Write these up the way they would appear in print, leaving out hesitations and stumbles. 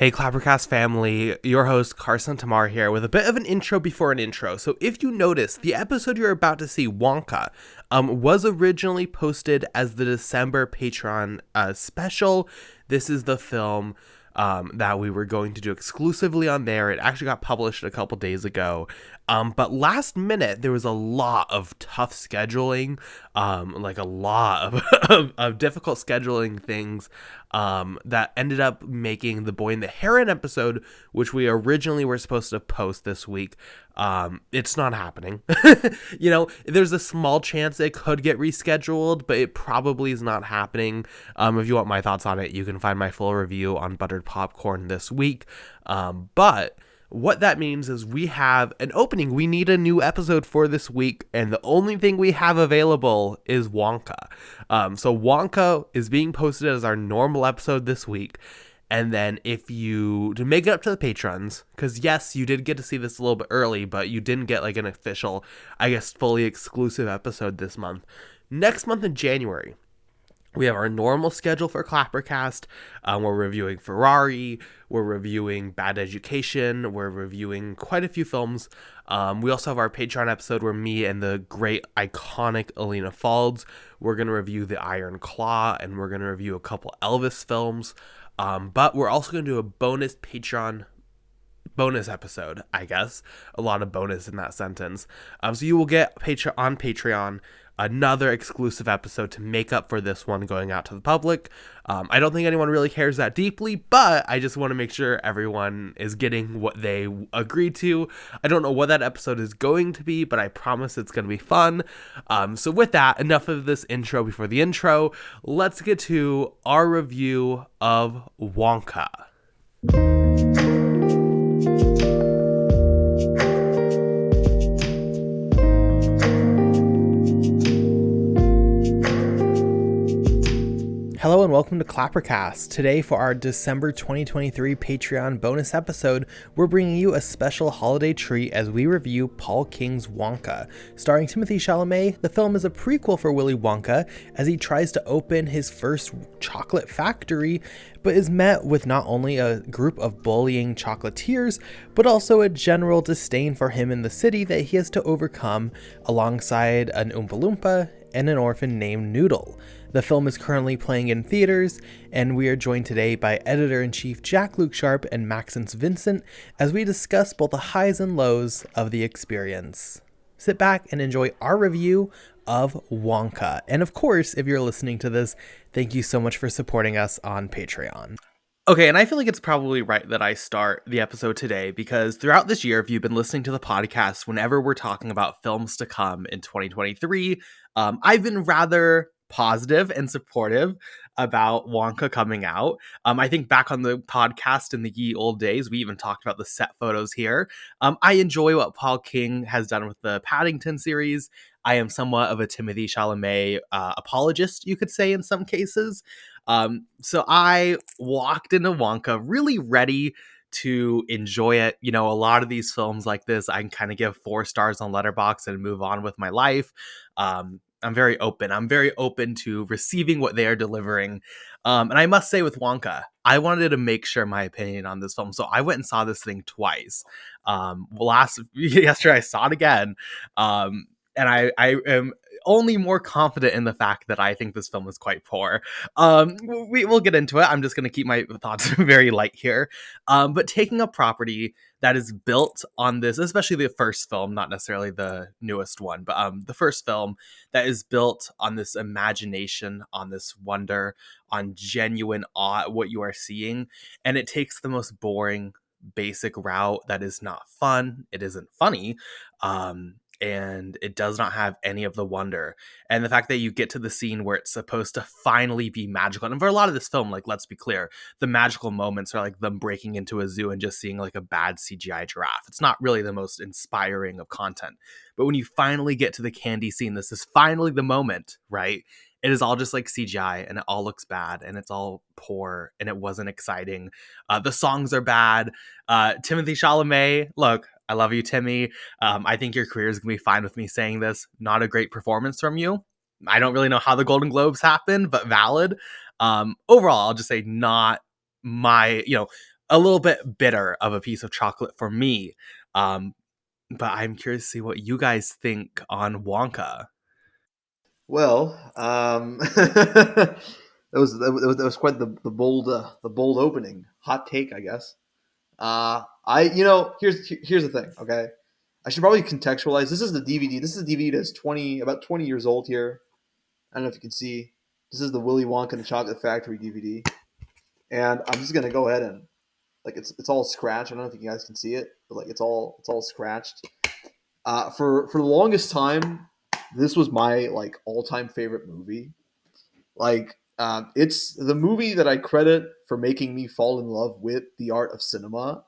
Hey, ClapperCast family, your host Carson Tamar here with a bit of an intro before an intro. So if you notice, the episode you're about to see, Wonka, was originally posted as the December Patreon special. This is the film that we were going to do exclusively on there. It actually got published a couple days ago. But last minute, there was a lot of tough scheduling, like a lot of difficult scheduling things that ended up making the Boy and the Heron episode, which we originally were supposed to post this week. It's not happening. There's a small chance it could get rescheduled, but it probably is not happening. If you want my thoughts on it, you can find my full review on Buttered Popcorn this week. But what that means is we have an opening. We need a new episode for this week, and the only thing we have available is Wonka. So Wonka is being posted as our normal episode this week. And then to make it up to the patrons, because yes, you did get to see this a little bit early, but you didn't get like an official, I guess, fully exclusive episode this month. Next month in January, we have our normal schedule for ClapperCast. We're reviewing Ferrari. We're reviewing Bad Education. We're reviewing quite a few films. We also have our Patreon episode where me and the great, iconic Alina Falds, we're going to review The Iron Claw, and we're going to review a couple Elvis films. But we're also going to do a bonus Patreon bonus episode, I guess. A lot of bonus in that sentence. So you will get on Patreon another exclusive episode to make up for this one going out to the public. I don't think anyone really cares that deeply, but I just want to make sure everyone is getting what they agreed to. I don't know what that episode is going to be, but I promise it's going to be fun. So with that, enough of this intro before the intro. Let's get to our review of Wonka. Hello and welcome to ClapperCast. Today for our December 2023 Patreon bonus episode, we're bringing you a special holiday treat as we review Paul King's Wonka. Starring Timothée Chalamet, the film is a prequel for Willy Wonka as he tries to open his first chocolate factory, but is met with not only a group of bullying chocolatiers, but also a general disdain for him in the city that he has to overcome alongside an Oompa Loompa and an orphan named Noodle. The film is currently playing in theaters, and we are joined today by Editor-in-Chief Jack Luke Sharp and Maxence Vincent as we discuss both the highs and lows of the experience. Sit back and enjoy our review of Wonka. And of course, if you're listening to this, thank you so much for supporting us on Patreon. Okay, and I feel like it's probably right that I start the episode today because throughout this year, if you've been listening to the podcast, whenever we're talking about films to come in 2023, I've been rather positive and supportive about Wonka coming out. I think back on the podcast in the ye old days, we even talked about the set photos here. I enjoy what Paul King has done with the Paddington series. I am somewhat of a Timothée Chalamet apologist, you could say, in some cases. So I walked into Wonka really ready to enjoy it. You know, a lot of these films like this, I can kind of give 4 stars on Letterboxd and move on with my life. I'm very open. I'm very open to receiving what they are delivering. And I must say with Wonka, I wanted to make sure my opinion on this film. So I went and saw this thing twice. Yesterday I saw it again. And I am only more confident in the fact that I think this film is quite poor. We'll get into it. I'm just going to keep my thoughts very light here. But taking a property that is built on this, especially the first film, not necessarily the newest one, but the first film that is built on this imagination, on this wonder, on genuine awe at what you are seeing. And it takes the most boring, basic route that is not fun. It isn't funny. And it does not have any of the wonder. And the fact that you get to the scene where it's supposed to finally be magical. And for a lot of this film, like, let's be clear, the magical moments are like them breaking into a zoo and just seeing like a bad CGI giraffe. It's not really the most inspiring of content. But when you finally get to the candy scene, this is finally the moment, right? It is all just like CGI and it all looks bad and it's all poor and it wasn't exciting. The songs are bad. Timothée Chalamet, look, I love you, Timmy. I think your career is going to be fine with me saying this. Not a great performance from you. I don't really know how the Golden Globes happened, but valid. Overall, I'll just say not my, a little bit bitter of a piece of chocolate for me. Um, but I'm curious to see what you guys think on Wonka. Well, that was quite the bold opening. Hot take, I guess. Here's the thing. Okay, I should probably contextualize. This is the DVD. This is a DVD that's 20 years old here. I don't know if you can see. This is the Willy Wonka and the Chocolate Factory DVD, and I'm just gonna go ahead and like it's all scratched. I don't know if you guys can see it, but like it's all scratched. For the longest time, this was my like all time favorite movie. It's the movie that I credit for making me fall in love with the art of cinema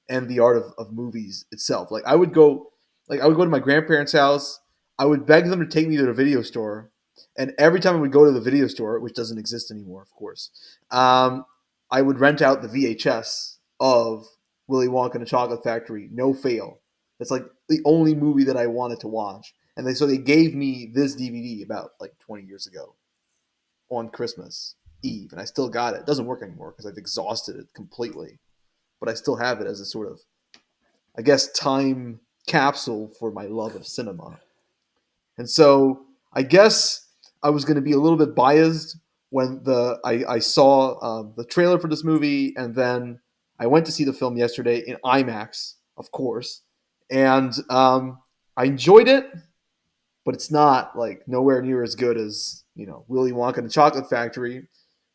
and the art of movies itself. I would go to my grandparents' house. I would beg them to take me to the video store, and every time I would go to the video store, which doesn't exist anymore, of course, um, I would rent out the VHS of Willy Wonka and the Chocolate Factory. No fail. It's like the only movie that I wanted to watch, and they gave me this DVD about like 20 years ago on Christmas Eve, and I still got it. It doesn't work anymore because I've exhausted it completely, but I still have it as a sort of, I guess, time capsule for my love of cinema. And so I guess I was going to be a little bit biased when I saw the trailer for this movie, and then I went to see the film yesterday in IMAX, of course, and I enjoyed it, but it's not like nowhere near as good as Willy Wonka and the Chocolate Factory.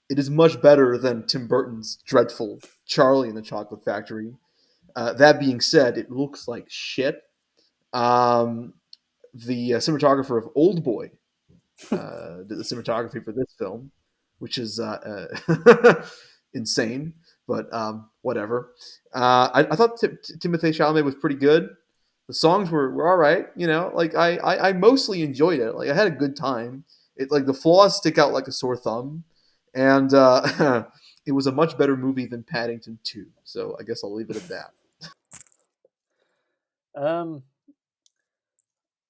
It is much better than Tim Burton's dreadful Charlie and the Chocolate Factory. That being said, it looks like shit. Um, the cinematographer of Old Boy did the cinematography for this film, which is insane, but whatever. I thought Timothée Chalamet was pretty good. The songs were all right, Like I mostly enjoyed it. Like I had a good time. It like the flaws stick out like a sore thumb, and it was a much better movie than Paddington 2. So I guess I'll leave it at that. Um,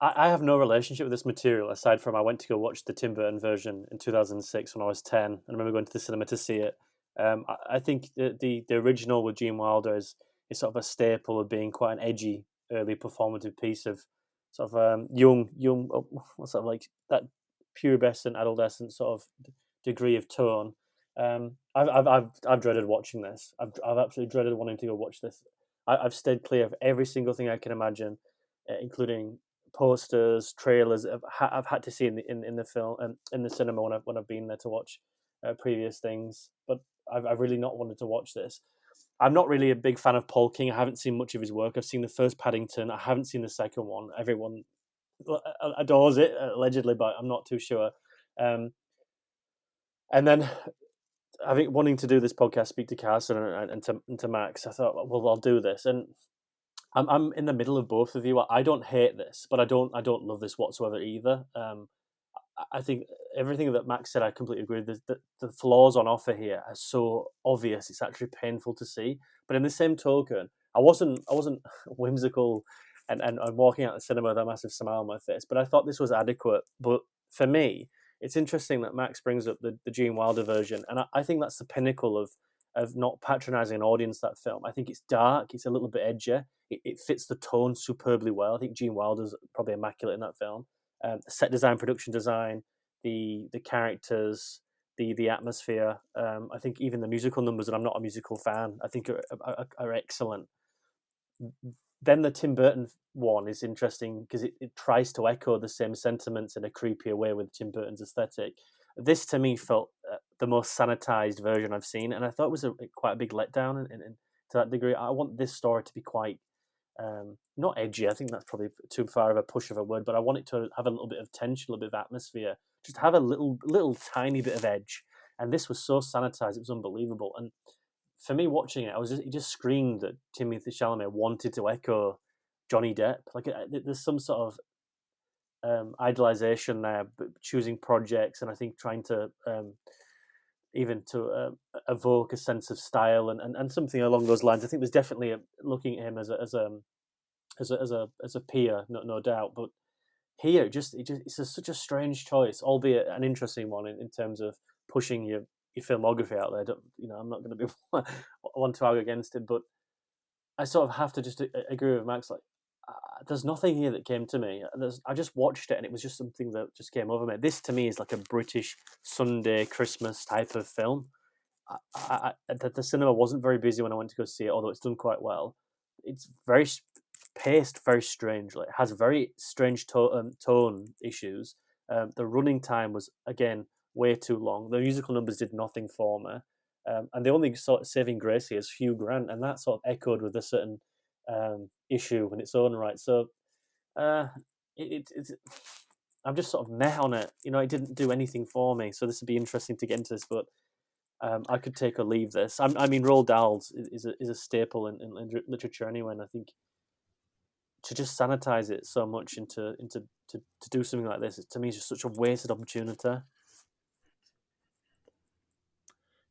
I have no relationship with this material aside from I went to go watch the Tim Burton version in 2006 when I was 10. I remember going to the cinema to see it. I think the original with Gene Wilder is sort of a staple of being quite an edgy early performative piece of sort of young what's that like that pubescent adolescent sort of degree of tone. I've dreaded watching this. I've absolutely dreaded wanting to go watch this. I've stayed clear of every single thing I can imagine, including posters, trailers I've had to see in the film and in the cinema when I've been there to watch previous things. But I've really not wanted to watch this. I'm not really a big fan of Paul King. I haven't seen much of his work. I've seen the first Paddington. I haven't seen the second one. Everyone adores it allegedly, but I'm not too sure. Um, and then I think wanting to do this podcast, speak to Carson and to Max, I thought, well, I'll do this. And I'm in the middle of both of you. I don't hate this, but I don't love this whatsoever either. I think everything that Max said, I completely agree. The flaws on offer here are so obvious; it's actually painful to see. But in the same token, I wasn't whimsical and walking out of the cinema with a massive smile on my face. But I thought this was adequate. But for me, it's interesting that Max brings up the Gene Wilder version, and I think that's the pinnacle of not patronizing an audience. That film, I think it's dark, it's a little bit edgy, it fits the tone superbly well. I think Gene Wilder's probably immaculate in that film. Set design, production design, the characters, the atmosphere. I think even the musical numbers, and I'm not a musical fan, I think are excellent. Then the Tim Burton one is interesting because it tries to echo the same sentiments in a creepier way with Tim Burton's aesthetic. This to me felt the most sanitized version I've seen, and I thought it was quite a big letdown to that degree. I want this story to be quite not edgy. I think that's probably too far of a push of a word, but I want it to have a little bit of tension, a little bit of atmosphere, just have a little tiny bit of edge. And this was so sanitized; it was unbelievable. And for me, watching it, it just screamed that Timothy Chalamet wanted to echo Johnny Depp. Like there's some sort of idolization there, but choosing projects, and I think trying to even to evoke a sense of style and something along those lines. I think there's definitely looking at him as a peer, no doubt. But here, it's such a strange choice, albeit an interesting one in terms of pushing filmography out there. I'm not going to be one to argue against it, but I sort of have to just agree with Max. Like, there's nothing here that came to me. I just watched it, and it was just something that just came over me. This to me is like a British Sunday Christmas type of film. The cinema wasn't very busy when I went to go see it, although it's done quite well. It's very paced very strangely. It has very strange tone issues. The running time was again way too long. The musical numbers did nothing for me, and the only sort of saving grace here is Hugh Grant, and that sort of echoed with a certain issue in its own right. So uh, it's I'm just sort of meh on it. It didn't do anything for me. So this would be interesting to get into this, but I could take or leave this. I mean, Roald Dahl's is a staple in literature anyway, and I think to just sanitize it so much into to do something like this, to me, is just such a wasted opportunity.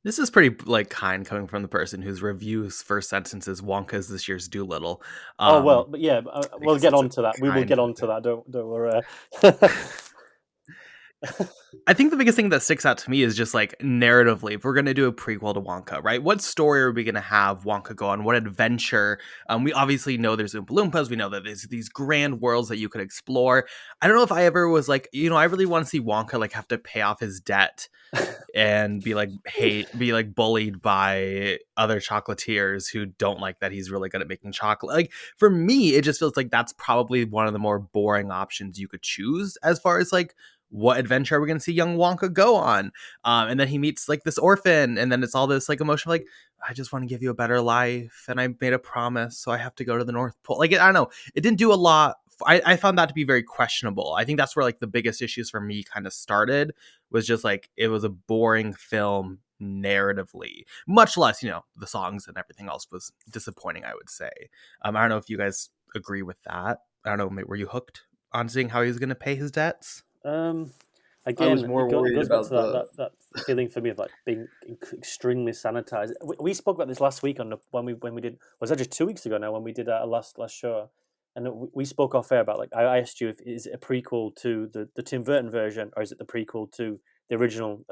This is pretty like kind coming from the person whose review's first sentence is Wonka's this year's Doolittle. Oh well, but yeah, I we'll guess get that's a on to that. We will kind. get on to that. Don't worry. I think the biggest thing that sticks out to me is just like narratively, if we're going to do a prequel to Wonka, right? What story are we going to have Wonka go on? What adventure? We obviously know there's Oompa Loompas. We know that there's these grand worlds that you could explore. I don't know if I ever was like, I really want to see Wonka like have to pay off his debt and be like bullied by other chocolatiers who don't like that he's really good at making chocolate. Like for me, it just feels like that's probably one of the more boring options you could choose as far as like what adventure are we going to see young Wonka go on? And then he meets like this orphan, and then it's all this like emotion, like I just want to give you a better life, and I made a promise, so I have to go to the North Pole. Like I don't know, it didn't do a lot. I found that to be very questionable. I think that's where like the biggest issues for me kind of started, was just like it was a boring film narratively, much less the songs and everything else was disappointing, I would say. I don't know if you guys agree with that. I don't know, were you hooked on seeing how he was going to pay his debts? Um, I was Again, more it worried goes back to about the. that feeling for me of like being extremely sanitized. We spoke about this last week when we did, was that just 2 weeks ago now when we did our last show, and we spoke off air about like I asked you if is it a prequel to the Tim Burton version, or is it the prequel to the original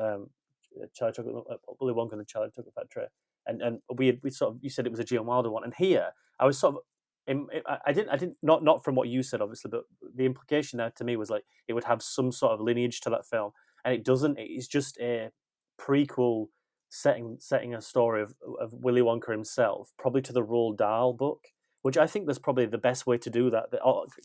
Charlie Chocolate Willy Wonka and the Charlie Chocolate Factory, and we sort of, you said it was a Gene Wilder one, and here I was sort of. I didn't not from what you said obviously, but the implication there to me was like it would have some sort of lineage to that film, and it doesn't. It's just a prequel setting a story of Willy Wonka himself, probably to the Roald Dahl book, which I think that's probably the best way to do that.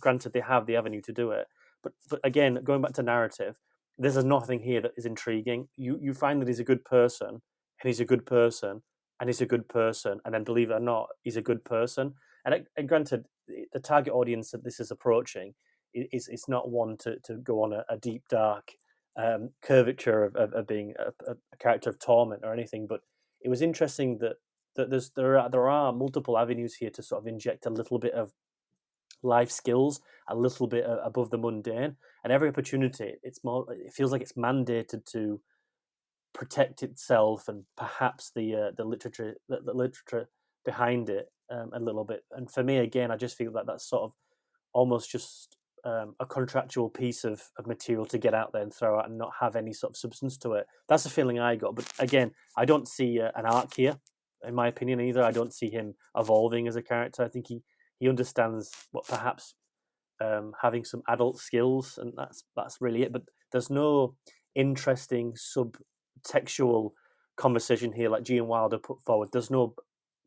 Granted, they have the avenue to do it, but again, going back to narrative, there's nothing here that is intriguing. You find that he's a good person, and he's a good person, and he's a good person, and then believe it or not, he's a good person. And granted, the target audience that this is approaching is not one to go on a deep dark curvature of being a character of torment or anything. But it was interesting that there are multiple avenues here to sort of inject a little bit of life skills, a little bit above the mundane, and every opportunity it feels like it's mandated to protect itself and perhaps the literature behind it a little bit. And for me, again, I just feel that that's sort of almost just a contractual piece of material to get out there and throw out and not have any sort of substance to it. That's the feeling I got. But again, I don't see an arc here, in my opinion, either. I don't see him evolving as a character. I think he understands what perhaps having some adult skills, and that's really it. But there's no interesting subtextual conversation here like Gene Wilder put forward. There's no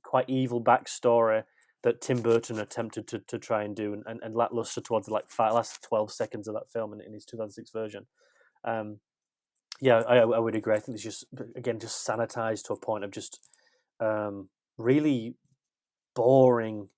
quite evil backstory that Tim Burton attempted to try and do and lackluster towards the last 12 seconds of that film in his 2006 version. Um, yeah, I would agree. I think it's just again just sanitized to a point of just really boring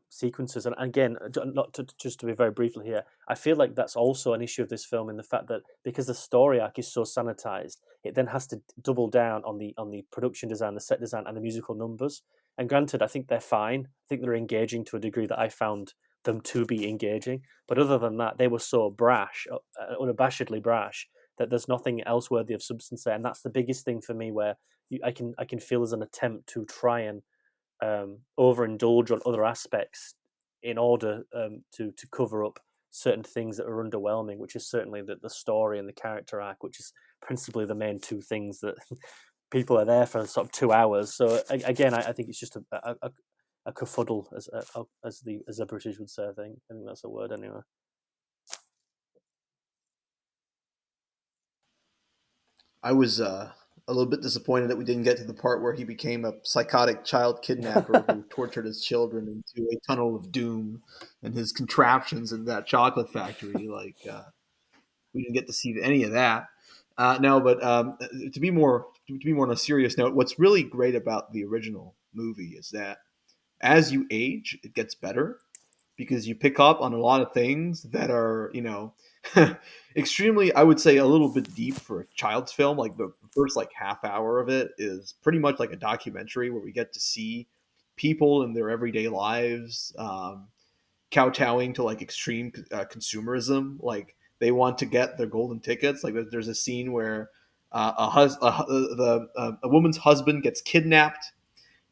sequences. And again, not to just to be very briefly here, I feel like that's also an issue of this film in the fact that because the story arc is so sanitized, it then has to double down on the production design, the set design, and the musical numbers. And granted, I think they're fine. I think they're engaging to a degree that I found them to be engaging. But other than that, they were so brash, unabashedly brash, that there's nothing else worthy of substance there. And that's the biggest thing for me, where I can feel as an attempt to try and overindulge on other aspects in order to cover up certain things that are underwhelming, which is certainly the story and the character arc, which is principally the main two things that people are there for sort of 2 hours. So again, I think it's just a kerfuddle, as the British would say. I think that's a word anyway. I was a little bit disappointed that we didn't get to the part where he became a psychotic child kidnapper who tortured his children into a tunnel of doom and his contraptions in that chocolate factory. We didn't get to see any of that. No, but to be more on a serious note, what's really great about the original movie is that as you age, it gets better because you pick up on a lot of things that are, extremely, I would say, a little bit deep for a child's film. Like the first like half hour of it is pretty much like a documentary where we get to see people in their everyday lives, kowtowing to like extreme consumerism. Like they want to get their golden tickets. Like there's a scene where a woman's husband gets kidnapped,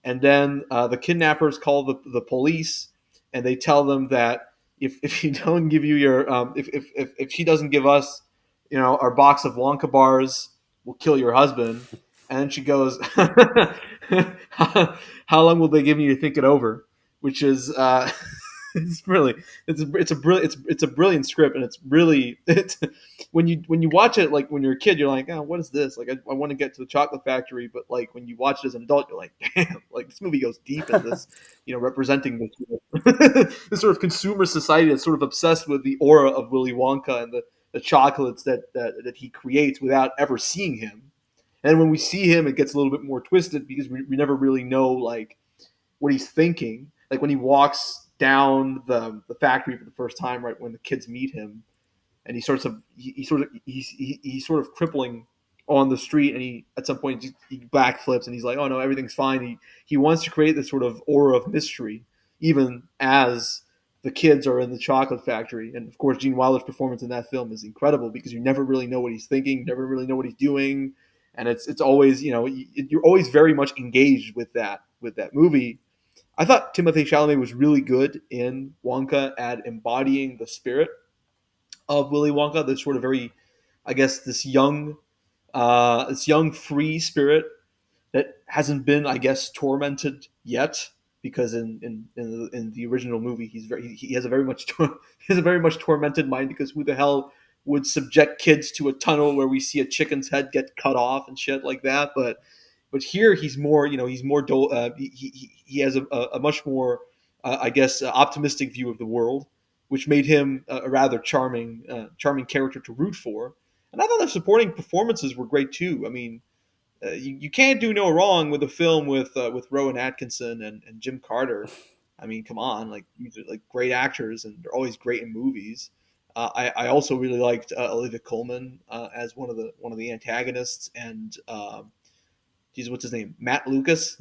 and then the kidnappers call the police, and they tell them that if you don't give you your if she doesn't give us our box of Wonka bars, we'll kill your husband. And then she goes, how long will they give you to think it over? Which is it's really it's a brilliant script, and it's really it's when you watch it, like when you're a kid, you're like, oh, what is this? Like I want to get to the chocolate factory, but like when you watch it as an adult, you're like, damn, like this movie goes deep in this, representing this sort of consumer society that's sort of obsessed with the aura of Willy Wonka and the chocolates that he creates without ever seeing him. And when we see him, it gets a little bit more twisted because we never really know like what he's thinking. Like when he walks down the factory for the first time, right when the kids meet him, and he's sort of crippling on the street, and he at some point he backflips, and he's like, oh no, everything's fine. He wants to create this sort of aura of mystery, even as the kids are in the chocolate factory. And of course, Gene Wilder's performance in that film is incredible because you never really know what he's thinking, never really know what he's doing, and it's always you're always very much engaged with that movie. I thought Timothée Chalamet was really good in Wonka at embodying the spirit of Willy Wonka. This sort of very, I guess, this young free spirit that hasn't been, I guess, tormented yet. Because in the original movie, he has a very much he has a very much tormented mind, because who the hell would subject kids to a tunnel where we see a chicken's head get cut off and shit like that? But here he's more, he has a much more, I guess, optimistic view of the world, which made him a rather charming character to root for. And I thought the supporting performances were great too. I mean, you can't do no wrong with a film with Rowan Atkinson and Jim Carter. I mean, come on, like these are like great actors, and they're always great in movies. I also really liked Olivia Colman as one of the antagonists, and geez, what's his name? Matt Lucas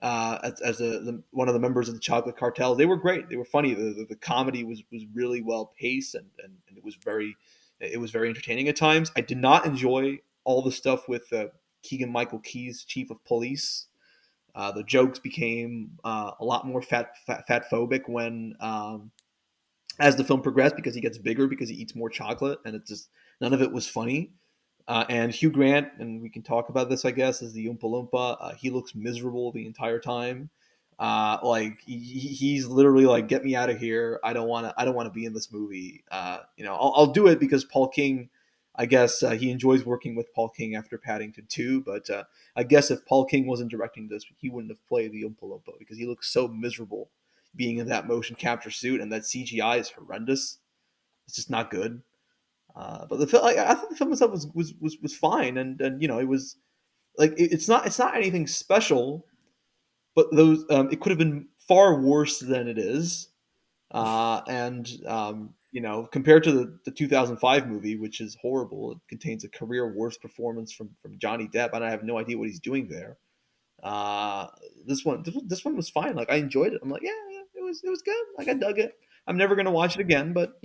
as one of the members of the Chocolate Cartel. They were great. They were funny. The comedy was really well paced, and it was very entertaining at times. I did not enjoy all the stuff with Keegan Michael Key's chief of police. The jokes became a lot more fat phobic when as the film progressed, because he gets bigger, because he eats more chocolate, and it just none of it was funny. And Hugh Grant, and we can talk about this, I guess, as the Oompa Loompa. He looks miserable the entire time. Like he's literally like, "Get me out of here! I don't want to. I don't want to be in this movie." I'll do it because Paul King. I guess he enjoys working with Paul King after Paddington 2. But I guess if Paul King wasn't directing this, he wouldn't have played the Oompa Loompa, because he looks so miserable being in that motion capture suit, and that CGI is horrendous. It's just not good. But the film, I thought the film itself was fine, and it was like it's not anything special, but those it could have been far worse than it is. And compared to the 2005 movie, which is horrible, it contains a career worst performance from Johnny Depp, and I have no idea what he's doing there. Uh, this one was fine. Like I enjoyed it. I'm like, yeah, yeah, it was good. Like I dug it. I'm never gonna watch it again, but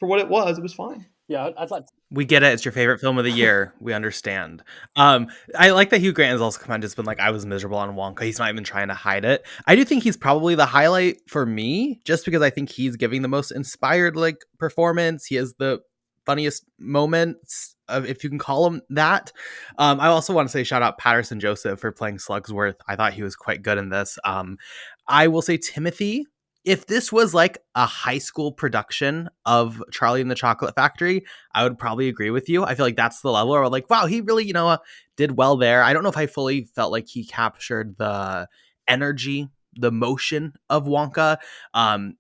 for what it was fine. Yeah, I'd like. We get it. It's your favorite film of the year. We understand. I like that Hugh Grant has also come on, just been like, I was miserable on Wonka. He's not even trying to hide it. I do think he's probably the highlight for me, just because I think he's giving the most inspired like performance. He has the funniest moments, if you can call them that. I also want to say shout out Patterson Joseph for playing Slugsworth. I thought he was quite good in this. I will say Timothy. If this was like a high school production of Charlie and the Chocolate Factory, I would probably agree with you. I feel like that's the level where like, wow, he really, did well there. I don't know if I fully felt like he captured the energy, the motion of Wonka.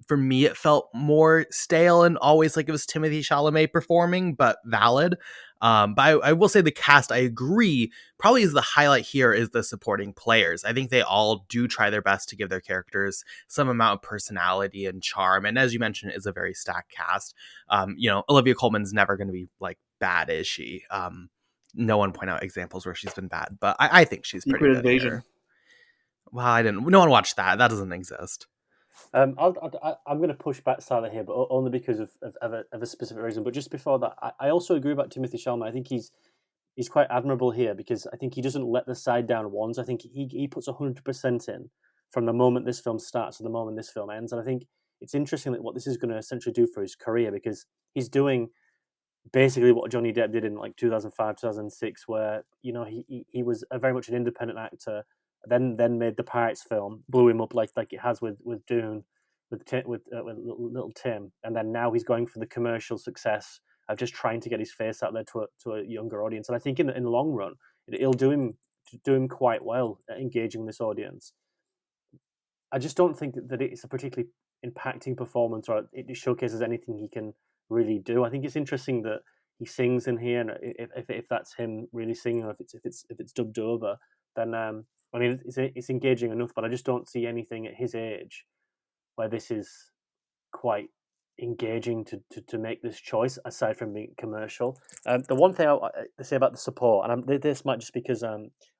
For me, it felt more stale and always like it was Timothy Chalamet performing, but valid. But I will say the cast, I agree, probably is the highlight here is the supporting players. I think they all do try their best to give their characters some amount of personality and charm. And as you mentioned, it is a very stacked cast. Olivia Colman's never going to be like bad, is she? No one point out examples where she's been bad, but I think she's pretty Secret good Invasion. here. Well, no one watched that. That doesn't exist. I'm going to push back slightly here, but only because of a specific reason. But just before that, I also agree about Timothy Chalamet. I think he's quite admirable here because I think he doesn't let the side down once. I think he puts 100% in from the moment this film starts to the moment this film ends. And I think it's interesting that what this is going to essentially do for his career, because he's doing basically what Johnny Depp did in like 2005, 2006, where he was a very much an independent actor. Then made the Pirates film, blew him up like it has with Dune, with Little Tim, and then now he's going for the commercial success of just trying to get his face out there to a younger audience. And I think in the long run, it'll do him quite well at engaging this audience. I just don't think that it's a particularly impacting performance, or it showcases anything he can really do. I think it's interesting that he sings in here, and if that's him really singing, or if it's dubbed over, then I mean it's engaging enough. But I just don't see anything at his age where this is quite engaging to make this choice aside from being commercial. The one thing I say about the support, and this might just because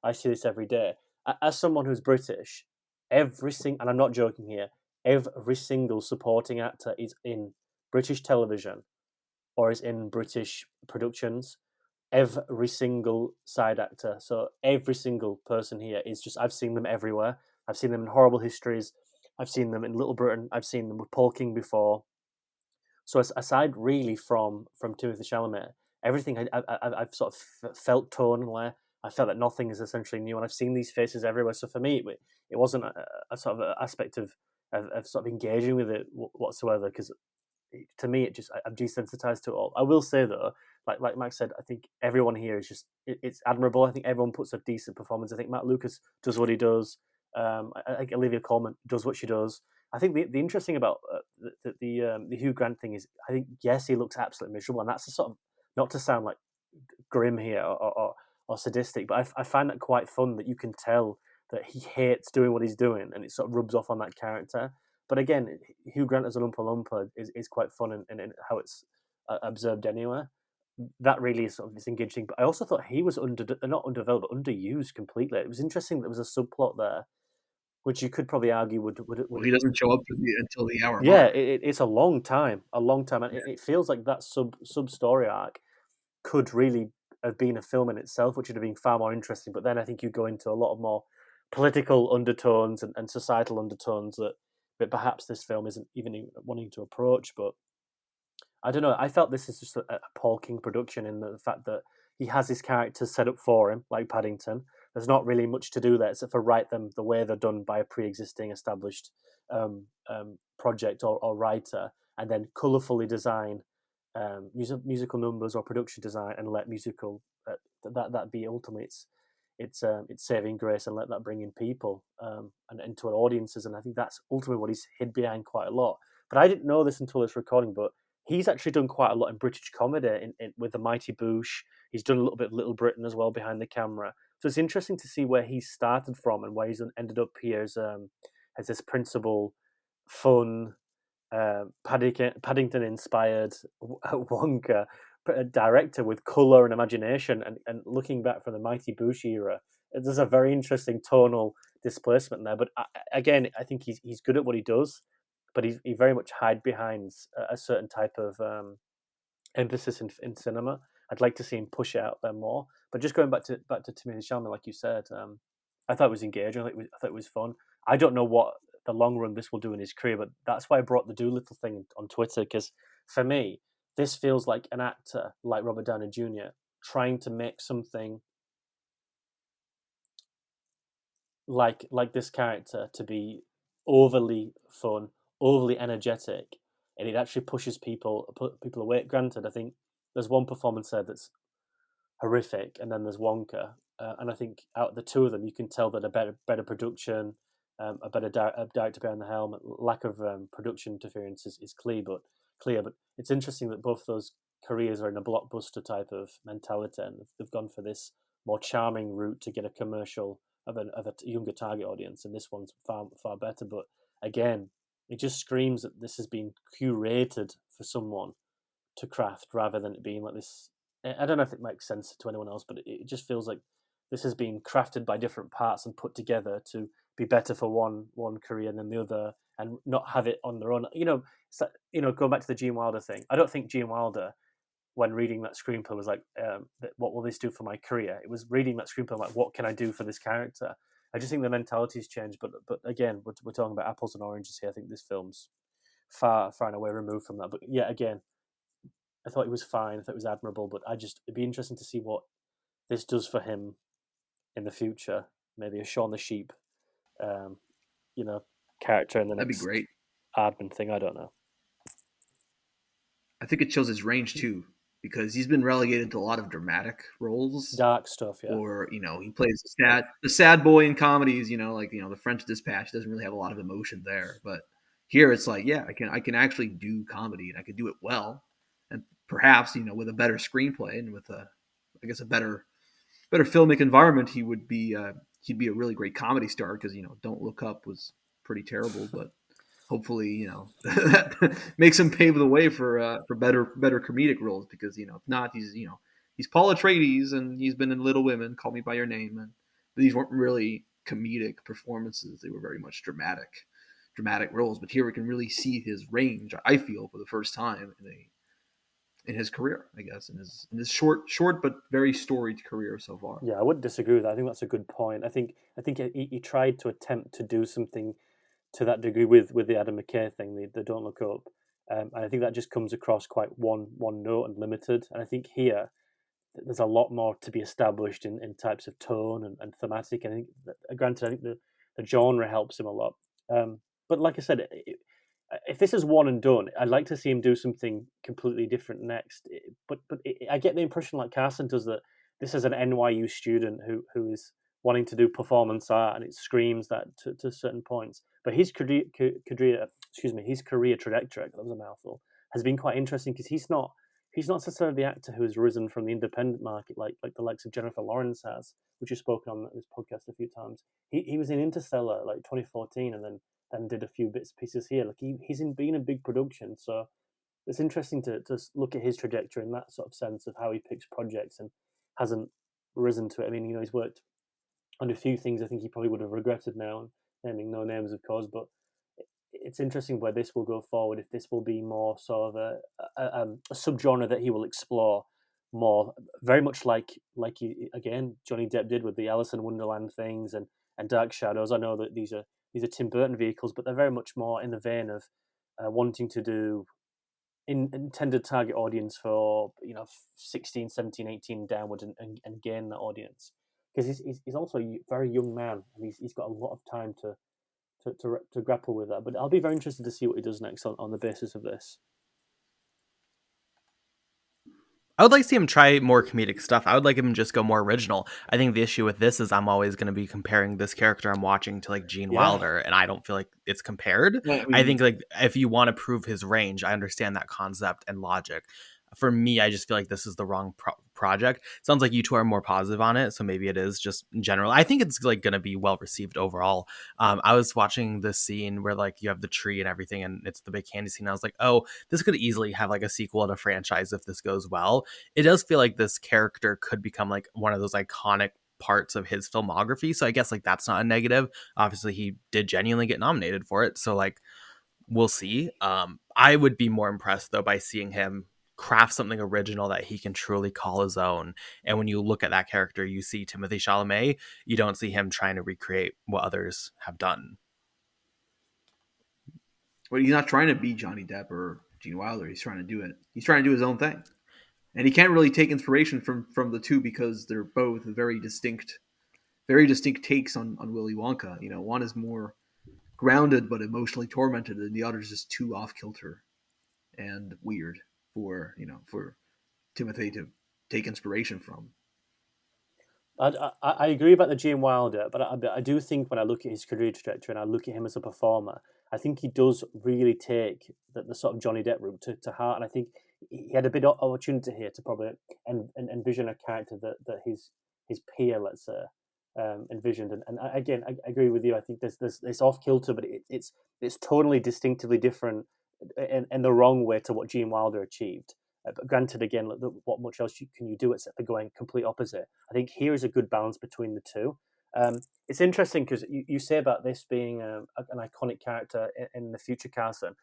I see this every day as someone who's British, and I'm not joking here, every single supporting actor is in British television or is in British productions. Every single side actor, so every single person here is just, I've seen them everywhere. I've seen them in Horrible Histories, I've seen them in Little Britain, I've seen them with Paul King before. So aside really from Timothy Chalamet, everything I've sort of felt tonally. I felt that nothing is essentially new, and I've seen these faces everywhere. So for me, it wasn't a sort of a aspect of sort of engaging with it whatsoever, because to me I'm desensitized to it all. I will say though, like Max said, I think everyone here is just it's admirable. I think everyone puts a decent performance. I think Matt Lucas does what he does. I think Olivia Colman does what she does. I think the interesting about the Hugh Grant thing is, I think yes, he looks absolutely miserable, and that's a sort of, not to sound like grim here or sadistic, but I find that quite fun that you can tell that he hates doing what he's doing, and it sort of rubs off on that character. But again, Hugh Grant as an Oompa Loompa is quite fun in how it's observed anyway. That really is sort of this engaging. But I also thought he was not underdeveloped, but underused completely. It was interesting that there was a subplot there, which you could probably argue Well, he doesn't show up until the hour yeah, mark. it's a long time, and it feels like that sub story arc could really have been a film in itself, which would have been far more interesting. But then I think you go into a lot of more political undertones and societal undertones that perhaps this film isn't even wanting to approach. But I don't know. I felt this is just a Paul King production in the fact that he has his characters set up for him, like Paddington. There's not really much to do there except for write them the way they're done by a pre-existing established project or writer, and then colourfully design musical numbers or production design, and let musical that be ultimately its saving grace, and let that bring in people and into audiences. And I think that's ultimately what he's hid behind quite a lot. But I didn't know this until this recording, but he's actually done quite a lot in British comedy with The Mighty Boosh. He's done a little bit of Little Britain as well behind the camera. So it's interesting to see where he's started from and where he's ended up here as this principal, fun, Paddington inspired Wonka director with colour and imagination. And looking back from the Mighty Boosh era, there's a very interesting tonal displacement there. But again, I think he's good at what he does, but he very much hide behind a certain type of emphasis in cinema. I'd like to see him push it out there more. But just going back to Timothy Chalamet, like you said, I thought it was engaging. I thought it was fun. I don't know what the long run this will do in his career, but that's why I brought the Doolittle thing on Twitter, because for me, this feels like an actor like Robert Downey Jr. trying to make something like this character to be overly fun, overly energetic, and it actually pushes people away. Granted, I think there's one performance there that's horrific, and then there's Wonka, and I think out of the two of them, you can tell that a better production, a better director behind the helm, lack of production interference is clear. But it's interesting that both those careers are in a blockbuster type of mentality, and they've gone for this more charming route to get a commercial of a younger target audience, and this one's far better. But again, it just screams that this has been curated for someone to craft rather than it being like this. I don't know if it makes sense to anyone else, but it just feels like this has been crafted by different parts and put together to be better for one career than the other, and not have it on their own. Going back to the Gene Wilder thing, I don't think Gene Wilder, when reading that screenplay, was like, "What will this do for my career?" It was reading that screenplay like, "What can I do for this character?" I just think the mentality's changed, but again, we're talking about apples and oranges here. I think this film's far and away removed from that. But yeah, again, I thought it was fine. I thought it was admirable, but it'd be interesting to see what this does for him in the future. Maybe a Shaun the Sheep, um, you know, character in the That'd be next great. Aardman thing. I don't know. I think it shows his range too, because he's been relegated to a lot of dramatic roles, Dark stuff, yeah. or he plays the sad boy in comedies. Like the French Dispatch doesn't really have a lot of emotion there, but here it's like, yeah, I can actually do comedy and I can do it well, and perhaps with a better screenplay and with I guess a better filmic environment, he'd be a really great comedy star because Don't Look Up was pretty terrible, but hopefully that makes him pave the way for better comedic roles, because if not, he's Paul Atreides and he's been in Little Women, Call Me by Your Name, and these weren't really comedic performances; they were very much dramatic roles. But here we can really see his range. I feel for the first time in his career, I guess, in his short but very storied career so far. Yeah, I wouldn't disagree with that. I think that's a good point. I think he tried to attempt to do something to that degree with the Adam McKay thing, the Don't Look Up, and I think that just comes across quite one note and limited. And I think here there's a lot more to be established in types of tone and thematic. And I think, granted, I think the genre helps him a lot. But like I said, if this is one and done, I'd like to see him do something completely different next. I get the impression, like Carson does, that this is an NYU student who is wanting to do performance art, and it screams that to certain points. But his career trajectory, that was a mouthful, has been quite interesting because he's not necessarily the actor who has risen from the independent market like the likes of Jennifer Lawrence has, which has spoken on this podcast a few times. He was in Interstellar like 2014, and then did a few bits pieces here. Like he's been in big production, so it's interesting to look at his trajectory in that sort of sense of how he picks projects and hasn't risen to it. I mean, he's worked on a few things I think he probably would have regretted now, naming no names, of course, but it's interesting where this will go forward. If this will be more sort of a subgenre that he will explore more, very much like again Johnny Depp did with the Alice in Wonderland things and Dark Shadows. I know that these are Tim Burton vehicles, but they're very much more in the vein of wanting to do intended target audience for 16, 17, 18 downwards, and gain that audience, because he's also a very young man, and he's got a lot of time to grapple with that. But I'll be very interested to see what he does next on the basis of this. I would like to see him try more comedic stuff. I would like him to just go more original. I think the issue with this is I'm always going to be comparing this character I'm watching to like Gene Yeah, Wilder, and I don't feel like it's compared. Yeah, I I mean, think like if you want to prove his range, I understand that concept and logic. For me, I just feel like this is the wrong project. Sounds like you two are more positive on it, so maybe it is just in general. I think it's like going to be well received overall. I was watching this scene where like you have the tree and everything, and it's the big candy scene. I was like, oh, this could easily have like a sequel in a franchise if this goes well. It does feel like this character could become like one of those iconic parts of his filmography. So I guess like that's not a negative. Obviously, he did genuinely get nominated for it. So like we'll see. I would be more impressed though by seeing him craft something original that he can truly call his own. And when you look at that character, you see Timothy Chalamet. You don't see him trying to recreate what others have done. but he's not trying to be Johnny Depp or Gene Wilder. He's trying to do it. He's trying to do his own thing, and he can't really take inspiration from the two because they're both very distinct takes on Willy Wonka. You know, one is more grounded but emotionally tormented, and the other is just too off kilter and weird for Timothy to take inspiration from. I agree about the Gene Wilder, but I do think when I look at his career trajectory and I look at him as a performer, I think he does really take the sort of Johnny Depp route to heart, and I think he had a bit of opportunity here to probably envision a character that his peer, let's say, envisioned. And again, I agree with you. I think there's it's off kilter, but it's totally distinctively different in the wrong way to what Gene Wilder achieved. But granted, again, what much else can you do except for going complete opposite? I think here is a good balance between the two. It's interesting because you say about this being an iconic character in the future, Carson.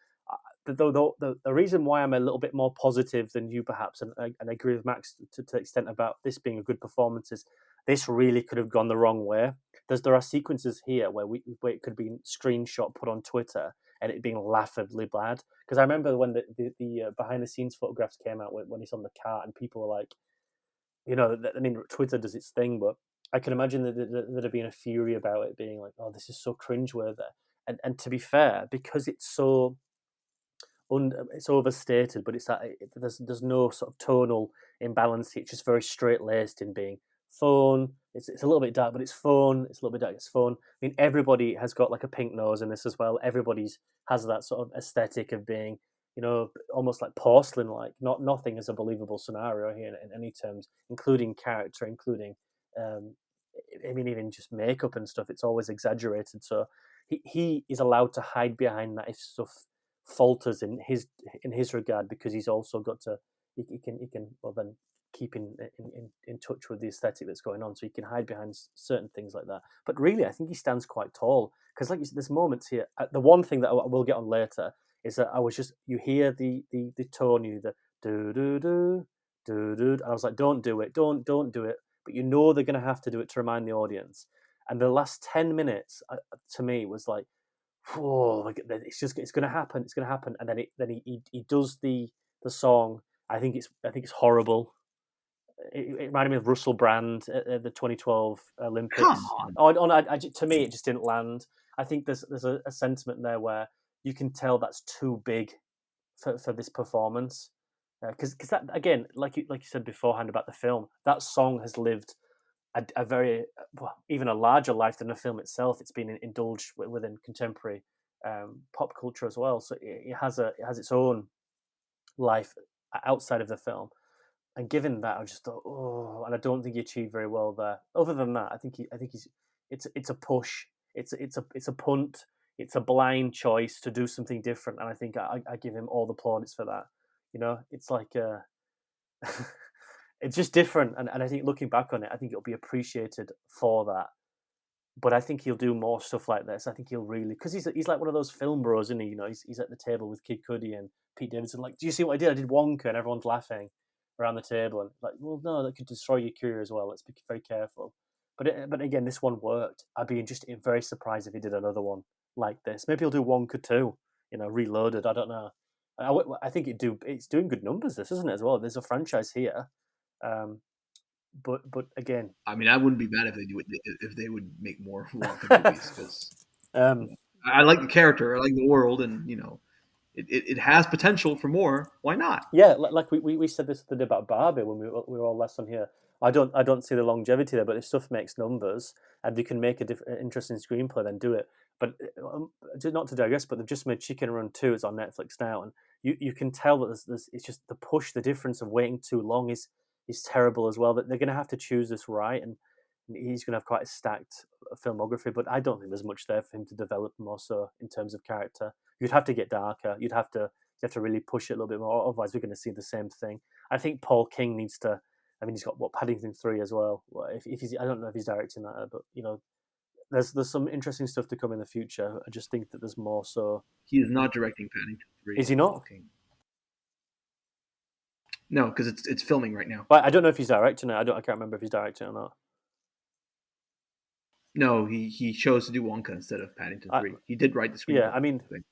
The reason why I'm a little bit more positive than you, perhaps, and I agree with Max to the extent about this being a good performance, is this really could have gone the wrong way. There are sequences here where it could be screenshot, put on Twitter, and it being laughably bad. Because I remember when the behind the scenes photographs came out when he's on the cart, and people were like, I mean, Twitter does its thing, but I can imagine that there'd have been a fury about it, being like, oh, this is so cringeworthy. And to be fair, because it's so it's overstated, but it's that there's no sort of tonal imbalance. It's just very straight laced in being phone. It's a little bit dark, but it's phone. It's a little bit dark. It's phone. I mean, everybody has got like a pink nose in this as well. Everybody's has that sort of aesthetic of being, almost like porcelain. Like nothing is a believable scenario here in any terms, including character, including. Um, I mean, even just makeup and stuff. It's always exaggerated. So he is allowed to hide behind that if stuff falters in his regard, because he's also got to he can well then keep in touch with the aesthetic that's going on, so he can hide behind certain things like that. But really, I think he stands quite tall, because like you said, there's moments here. The one thing that I will get on later is that I was just, you hear the tone, the do do do do do, and I was like, don't do it, don't do it, but they're going to have to do it to remind the audience. And the last 10 minutes to me was like, oh, like, it's going to happen, it's going to happen, and then he does the song. I think it's horrible. It reminded me of Russell Brand at the 2012 Come Olympics. on. To me, it just didn't land. I think there's a sentiment there where you can tell that's too big for this performance, because that, again, like you said beforehand about the film, that song has lived a very, well, even a larger life than the film itself. It's been indulged within contemporary pop culture as well. So it has its own life outside of the film. And given that, I just thought, oh, and I don't think he achieved very well there. Other than that, I think he's it's a push, it's a punt, it's a blind choice to do something different, and I think I give him all the plaudits for that. It's like it's just different, and I think looking back on it, I think it'll be appreciated for that. But I think he'll do more stuff like this. I think he'll really, because he's like one of those film bros, isn't he? He's at the table with Kid Cudi and Pete Davidson. Like, do you see what I did? I did Wonka, and everyone's laughing around the table. And like, well, no, that could destroy your career as well. Let's be very careful. But again, this one worked. I'd be just very surprised if he did another one like this. Maybe he'll do Wonka too. Reloaded. I don't know. I think it's doing good numbers. This, isn't it, as well? There's a franchise here. Um, but again, I mean, I wouldn't be mad if they would make more Wonka movies because um, I like the character, I like the world, and it has potential for more. Why not? yeah, like we said this the day about Barbie when we were all last on here. I don't see the longevity there, but if stuff makes numbers and you can make interesting screenplay, then do it. But not to digress, but they've just made Chicken Run 2. It's on Netflix now, and you can tell that there's it's just the push, the difference of waiting too long is terrible as well. That they're going to have to choose this right, and he's going to have quite a stacked filmography. But I don't think there's much there for him to develop more so in terms of character. You'd have to get darker. You have to really push it a little bit more. Otherwise, we're going to see the same thing. I think Paul King needs to. I mean, he's got Paddington 3 as well. If he's, I don't know if he's directing that, but there's some interesting stuff to come in the future. I just think that there's more. So He is not directing Paddington is 3. he Paul not? King. No, because it's filming right now. But I don't know if he's directing it. I can't remember if he's directing it or not. No, he chose to do Wonka instead of Paddington I, 3. He did write the yeah, screenplay. I mean, I think.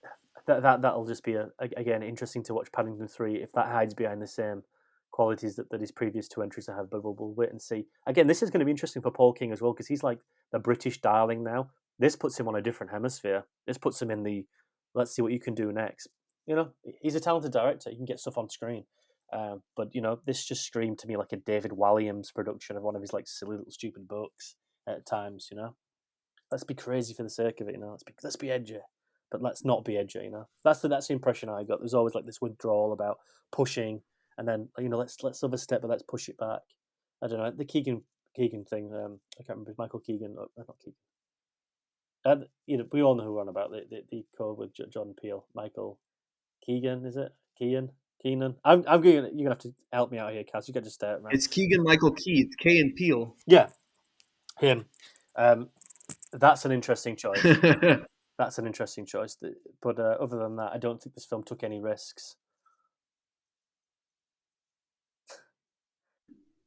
that'll just be again interesting to watch Paddington 3 if that hides behind the same qualities that his previous two entries have. But we'll wait and see. Again, this is going to be interesting for Paul King as well because he's like the British darling now. This puts him on a different hemisphere. This puts him in the let's see what you can do next. You know, he's a talented director. He can get stuff on screen. But you know, this just screamed to me like a David Walliams production of one of his like silly little stupid books at times. You know, let's be crazy for the sake of it. You know, let's be edgy, but let's not be edgy. You know, that's the impression I got. There's always like this withdrawal about pushing, and then you know, let's overstep, but let's push it back. I don't know the Keegan thing. I can't remember Michael Keegan. Not Keegan. You know, we all know who we're on about the code with John Peel. Michael Keegan, is it? Keenan. I'm going. You're gonna have to help me out here, Cass. You got to stare at me. It's Keegan Michael Key. It's K and Peel. Yeah, him. That's an interesting choice. That's an interesting choice. But other than that, I don't think this film took any risks.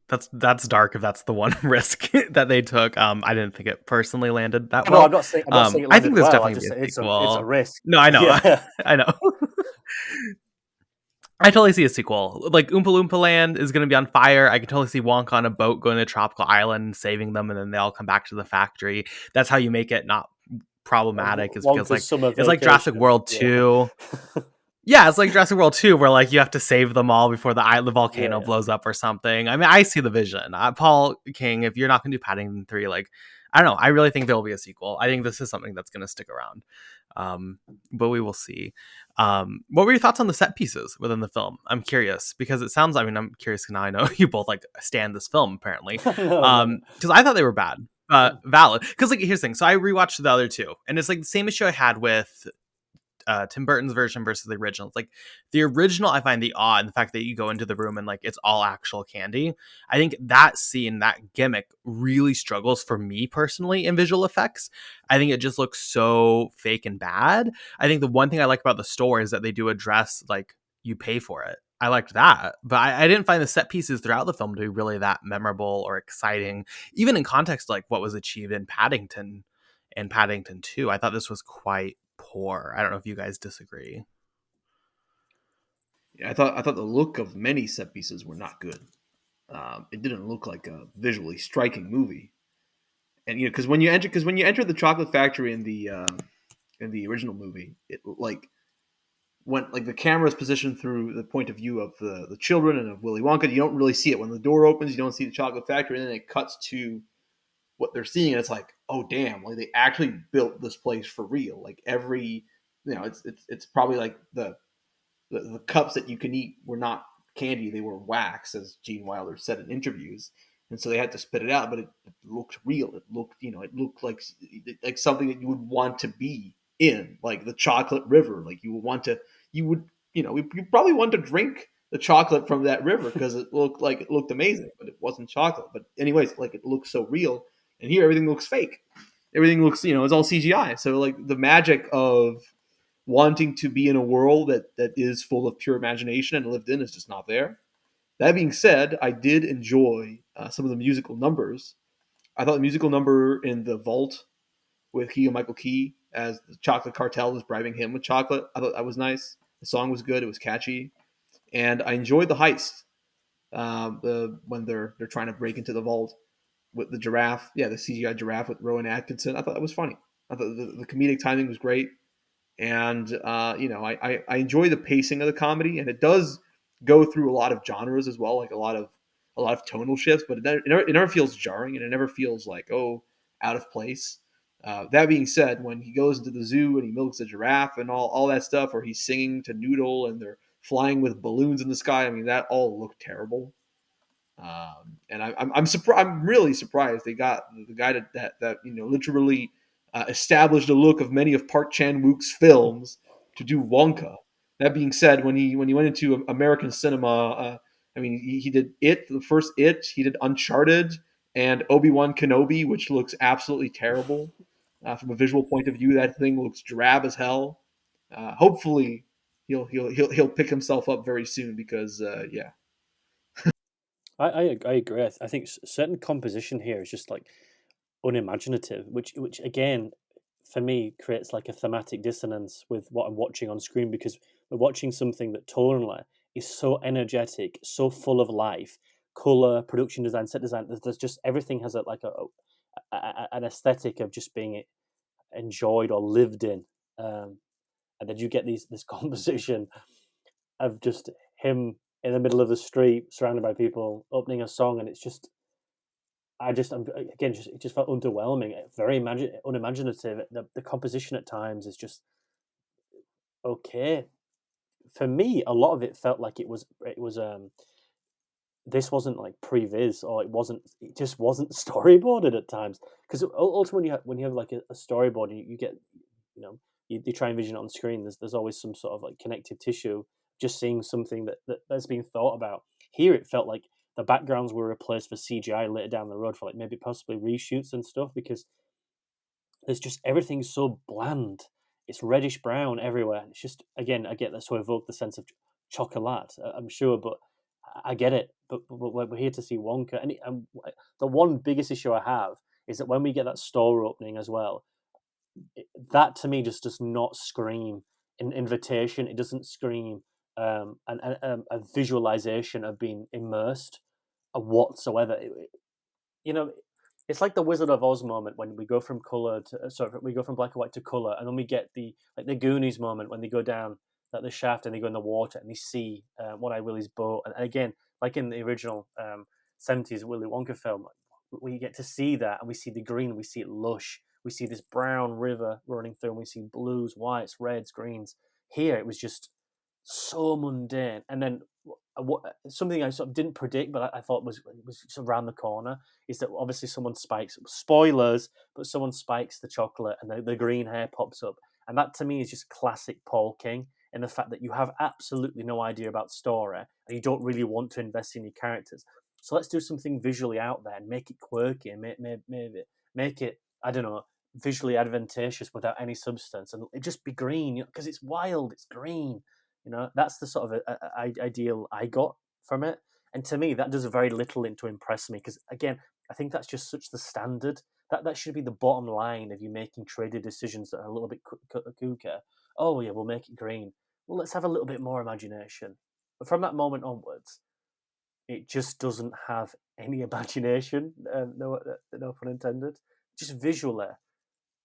That's dark if that's the one risk that they took. I didn't think it personally landed that No, well. I'm not saying it landed I think this well. definitely Just be a it's sequel. a risk. No, I know. Yeah. I know. I totally see a sequel. Like Oompa Loompa Land is going to be on fire. I can totally see Wonka on a boat going to a tropical island, saving them, and then they all come back to the factory. That's how you make it not problematic. Is because like it's like Jurassic World 2. Yeah, it's like Jurassic World 2, where like you have to save them all before the volcano blows up or something. I mean, I see the vision. Paul King, if you're not going to do Paddington 3, like, I don't know. I really think there will be a sequel. I think this is something that's going to stick around. But we will see. What were your thoughts on the set pieces within the film? I'm curious because it sounds, I mean, I'm curious because now I know you both like stand this film apparently. Because I thought they were bad. Valid. Because like, here's the thing. So I rewatched the other two and it's like the same issue I had with Tim Burton's version versus the original. It's like the original, I find the awe and the fact that you go into the room and like it's all actual candy. I think that scene, that gimmick really struggles for me personally in visual effects. I think it just looks so fake and bad. I think the one thing I like about the store is that they do address like you pay for it. I liked that, but I didn't find the set pieces throughout the film to be really that memorable or exciting, even in context like what was achieved in Paddington and Paddington 2. I thought this was quite poor. I don't know if you guys disagree. Yeah, I thought the look of many set pieces were not good. It didn't look like a visually striking movie. And you know, because when you enter the chocolate factory in the original movie, it like when like the camera is positioned through the point of view of the children and of Willy Wonka, you don't really see it. When the door opens, you don't see the chocolate factory, and then it cuts to what they're seeing, and it's like, oh damn, like they actually built this place for real. Like every, you know, it's probably like the cups that you can eat were not candy; they were wax, as Gene Wilder said in interviews. And so they had to spit it out, but it looked real. It looked, you know, it looked like something that you would want to be in, like the chocolate river. Like you would, you know, you probably want to drink the chocolate from that river because it looked amazing, but it wasn't chocolate. But anyways, like it looks so real, and here everything looks fake. Everything looks, you know, it's all CGI. So like the magic of wanting to be in a world that is full of pure imagination and lived in is just not there. That being said, I did enjoy some of the musical numbers. I thought the musical number in the vault with Keegan Michael Key as the chocolate cartel was bribing him with chocolate. I thought that was nice. The song was good. It was catchy, and I enjoyed the heist. When they're trying to break into the vault with the giraffe. Yeah, the CGI giraffe with Rowan Atkinson. I thought that was funny. I thought the comedic timing was great. And you know, I enjoy the pacing of the comedy, and it does go through a lot of genres as well, like a lot of tonal shifts, but it never feels jarring, and it never feels like, oh, out of place. That being said, when he goes into the zoo and he milks a giraffe and all that stuff, or he's singing to Noodle and they're flying with balloons in the sky, I mean, that all looked terrible. And I'm surprised. I'm really surprised they got the guy that you know literally established the look of many of Park Chan Wook's films to do Wonka. That being said, when he went into American cinema, I mean he did It, the first It. He did Uncharted and Obi-Wan Kenobi, which looks absolutely terrible from a visual point of view. That thing looks drab as hell. Hopefully he'll pick himself up very soon because yeah. I agree. I think certain composition here is just like unimaginative, which again for me creates like a thematic dissonance with what I'm watching on screen, because we're watching something that tonally is so energetic, so full of life, color, production design, set design. There's just everything has an aesthetic of just being enjoyed or lived in, and then you get this composition of just him in the middle of the street, surrounded by people, opening a song, and it's just again, it just felt underwhelming, very unimaginative. The composition at times is just okay. For me, a lot of it felt like it was this wasn't like previs, or it just wasn't storyboarded at times, because ultimately when you have like a storyboard, you get, you know, you try and vision it on screen, there's always some sort of like connective tissue, just seeing something that's being thought about. Here it felt like the backgrounds were replaced for CGI later down the road, for like maybe possibly reshoots and stuff, because there's just everything's so bland. It's reddish brown everywhere. It's just, again, I get that to evoke the sense of chocolate, I'm sure, but I get it. But we're here to see Wonka, and the one biggest issue I have is that when we get that store opening as well, that to me just does not scream an invitation. It doesn't scream a visualization of being immersed whatsoever. You know, it's like the Wizard of Oz moment when we go from color to we go from black and white to color, and then we get the Goonies moment when they go down the shaft and they go in the water and they see One Eye Willie's boat, and again, like in the original '70s Willy Wonka film, we get to see that, and we see the green, we see it lush, we see this brown river running through, and we see blues, whites, reds, greens. Here it was just so mundane, and then something I sort of didn't predict, but I thought was just around the corner, is that obviously someone spikes, spoilers, but someone spikes the chocolate and the green hair pops up. And that to me is just classic Paul King, in the fact that you have absolutely no idea about story and you don't really want to invest in your characters. So let's do something visually out there and make it quirky and maybe make it, I don't know, visually advantageous without any substance, and it just be green, because it's wild, it's green. That's the sort of ideal I got from it. And to me, that does very little to impress me, because again, I think that's just such the standard. That should be the bottom line of you making trader decisions that are a little bit kooky. Oh yeah, we'll make it green. Well, let's have a little bit more imagination. But from that moment onwards, it just doesn't have any imagination. No pun intended. Just visually,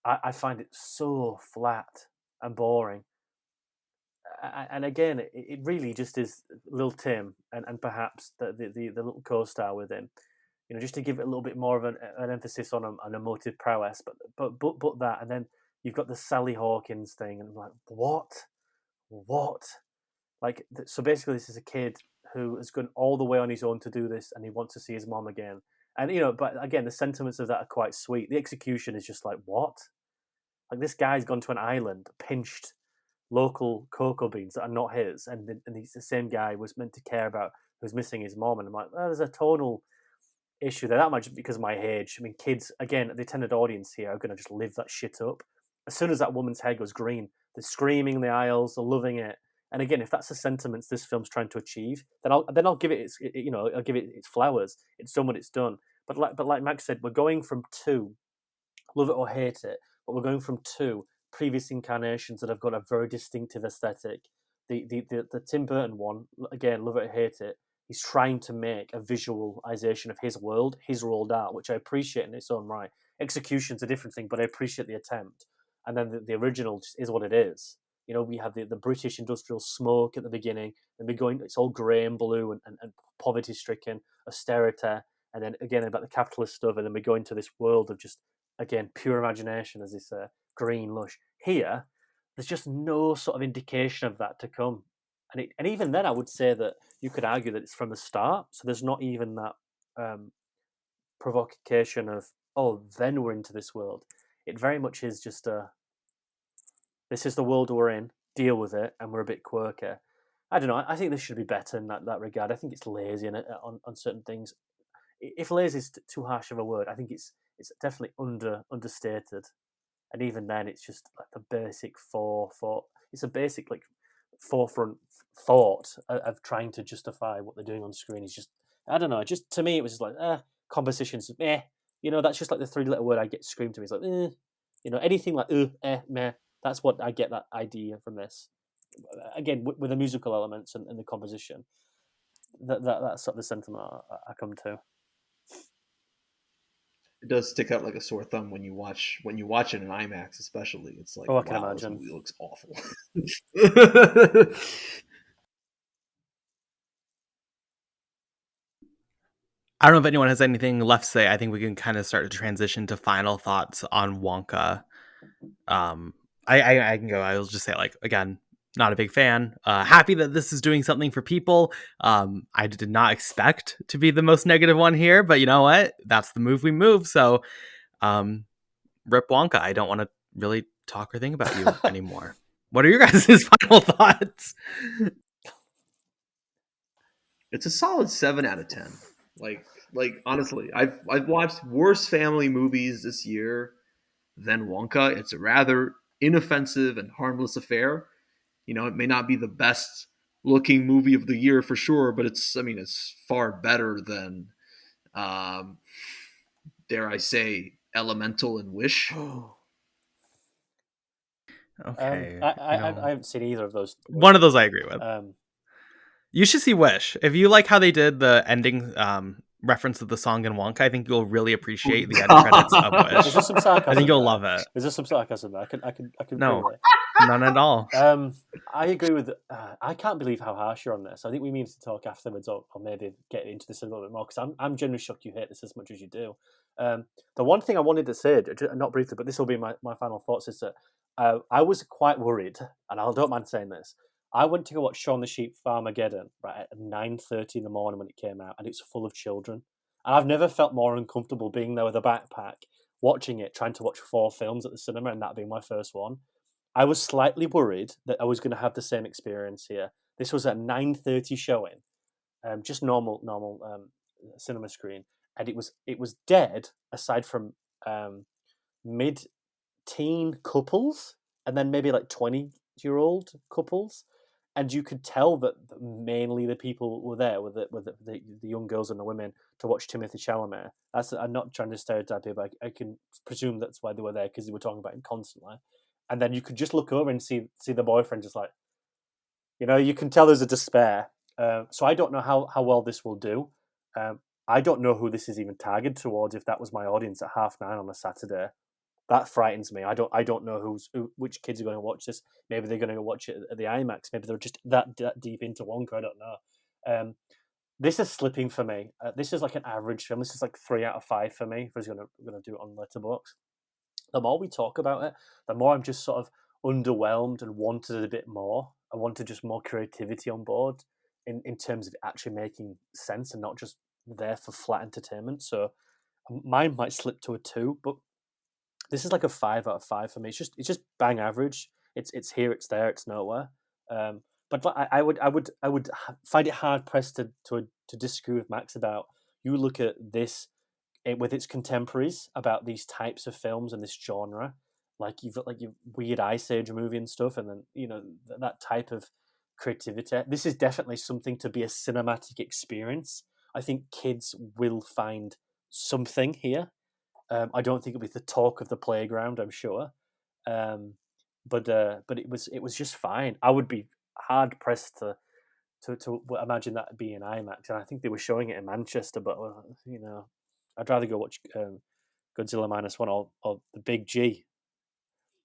I find it so flat and boring. And again, it really just is Lil Tim and perhaps the little co-star with him, just to give it a little bit more of an emphasis on an emotive prowess. But that, and then you've got the Sally Hawkins thing, and I'm like, what? Like, so basically, this is a kid who has gone all the way on his own to do this, and he wants to see his mom again. And but again, the sentiments of that are quite sweet. The execution is just like, what? Like, this guy's gone to an island, pinched local cocoa beans that are not his, and he's the same guy was meant to care about who's missing his mom. And I'm like, there's a tonal issue there. That much because of my age. I mean, kids, again, the intended audience here are going to just live that shit up. As soon as that woman's hair goes green, they're screaming in the aisles, they're loving it. And again, if that's the sentiments this film's trying to achieve, then I'll give it I'll give it its flowers. It's done what it's done. But like Max said, we're going from two, love it or hate it, but we're going from two previous incarnations that have got a very distinctive aesthetic. The Tim Burton one, again, love it or hate it, he's trying to make a visualization of his world, his rolled out, which I appreciate in its own right. Execution's a different thing, but I appreciate the attempt. And then the original just is what it is. We have the British industrial smoke at the beginning, and we're going, it's all grey and blue and poverty stricken, austerity, and then again about the capitalist stuff, and then we go into this world of just, again, pure imagination, as they say, green lush. Here, there's just no sort of indication of that to come. And even then, I would say that you could argue that it's from the start. So there's not even that provocation of, oh, then we're into this world. It very much is just this is the world we're in, deal with it, and we're a bit quirky. I don't know. I think this should be better in that regard. I think it's lazy on certain things. If lazy is too harsh of a word, I think it's definitely understated. And even then, it's just like the basic it's a basic like forefront thought of trying to justify what they're doing on screen. Is just, I don't know. Just to me, it was just like compositions. That's just like the three-letter word I get screamed to me. It's like anything like meh. That's what I get that idea from this. Again, with the musical elements and the composition, that's sort of the sentiment I come to. It does stick out like a sore thumb when you watch it in IMAX, especially. It's like, Oh, I can wow, this imagine. movie looks awful. I don't know if anyone has anything left to say. I think we can kind of start to transition to final thoughts on Wonka. Um, I can go. I will just say, like, again, not a big fan. Happy that this is doing something for people. I did not expect to be the most negative one here, but you know what? That's the move we move. So, um, rip Wonka. I don't want to really talk or think about you anymore. What are your guys' final thoughts? It's a solid 7 out of 10. Like honestly, I've watched worse family movies this year than Wonka. It's a rather inoffensive and harmless affair. It may not be the best looking movie of the year for sure, but it's far better than, um, dare I say, Elemental and Wish. Okay, I haven't seen either of those. one of those I agree with. Um, You should see Wish. If you like how they did the ending reference of the song in Wonka, I think you'll really appreciate the end credits of is Wish. there some I think sarcasm you'll there? love it. Is there some sarcasm there? I can No, feel it. none at all. I agree with. I can't believe how harsh you're on this. I think we mean to talk afterwards, or maybe get into this a little bit more because I'm genuinely shocked you hate this as much as you do. The one thing I wanted to say, not briefly, but this will be my final thoughts, is that I was quite worried, and I don't mind saying this. I went to go watch Shaun the Sheep Farmageddon right at 9:30 in the morning when it came out, and it's full of children. And I've never felt more uncomfortable being there with a backpack, watching it, trying to watch 4 films at the cinema, and that being my first one. I was slightly worried that I was going to have the same experience here. This was a 9:30 showing, just normal cinema screen, and it was dead aside from mid teen couples and then maybe like 20-year-old couples, and you could tell that mainly the people were there with the young girls and the women to watch Timothy Chalamet. I'm not trying to stereotype here, but I can presume that's why they were there because they were talking about him constantly. And then you could just look over and see the boyfriend just like, you can tell there's a despair. So I don't know how well this will do. Um, I don't know who this is even targeted towards. If that was my audience at 9:30 on a Saturday, that frightens me. I don't know which kids are going to watch this. Maybe they're going to watch it at the IMAX. Maybe they're just that deep into Wonka. I don't know. Um, this is slipping for me. This is like an average film. This is like 3 out of 5 for me. If I was going to do it on Letterboxd, the more we talk about it, the more I'm just sort of underwhelmed and wanted a bit more. I wanted just more creativity on board in terms of actually making sense and not just there for flat entertainment. So mine might slip to a 2, but this is like a 5 out of 5 for me. It's just bang average. It's here, it's there, it's nowhere. But I would find it hard pressed to disagree with Max about you look at this with its contemporaries about these types of films and this genre, like you've got like your weird Ice Age movie and stuff, and then that type of creativity. This is definitely something to be a cinematic experience. I think kids will find something here. I don't think it'll be the talk of the playground. I'm sure, um, but it was just fine. I would be hard pressed to imagine that being IMAX, and I think they were showing it in Manchester. But I'd rather go watch Godzilla minus one or the Big G,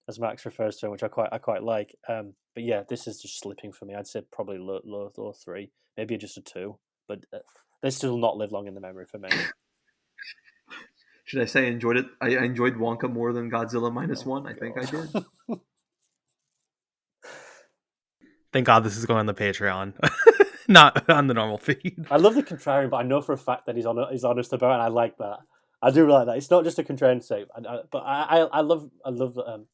as Max refers to him, which I quite like. But yeah, this is just slipping for me. I'd say probably low 3, maybe just a 2. But this will not live long in the memory for me. Should I say I enjoyed it? I enjoyed Wonka more than Godzilla minus Oh one. I think I did. God. Thank God this is going on the Patreon, not on the normal feed. I love the contrarian, but I know for a fact that he's honest about it, and I like that. I do like that. It's not just a contrarian sake, but I love Of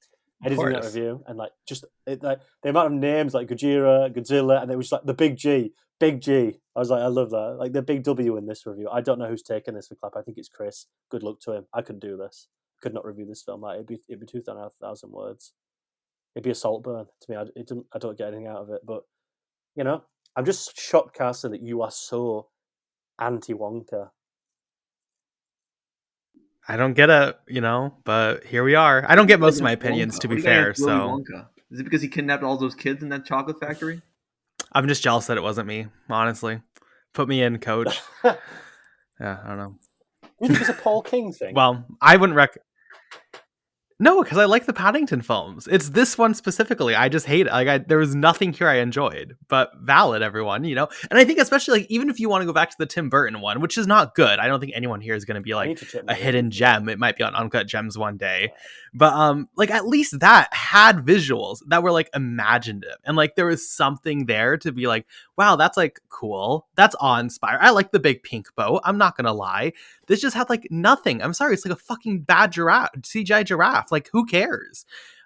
editing that course. review and like just like the amount of names like Gojira, Godzilla, and it was like the Big G, Big G. I was like, I love that. Like the big W in this review. I don't know who's taken this for Clap. I think it's Chris. Good luck to him. I couldn't do this. Could not review this film. Like it'd be 2,000 words. It'd be a salt burn to me. I don't get anything out of it. But I'm just shocked, Carson, that you are so anti Wonka. I don't get it, but here we are. I don't get most of my Against opinions, Wonka. to What be do you got fair, against Willy so Wonka? Is it because he kidnapped all those kids in that chocolate factory? I'm just jealous that it wasn't me, honestly. Put me in, coach. Do Yeah, I don't know. you think it's a Paul King thing? Well, I wouldn't No, because I like the Paddington films. It's this one specifically. I just hate it. There was nothing here I enjoyed, but valid, everyone, And I think especially even if you want to go back to the Tim Burton one, which is not good. I don't think anyone here is going to be I like need to check a my review hidden for that. gem. It might be on Uncut Gems one day, Right. but at least that had visuals that were like imaginative, and like there was something there to be like, wow, that's like cool. That's awe-inspiring. I like the big pink boat. I'm not gonna lie. This just had like nothing. I'm sorry, it's like a fucking bad giraffe, CGI giraffe. Like, who cares?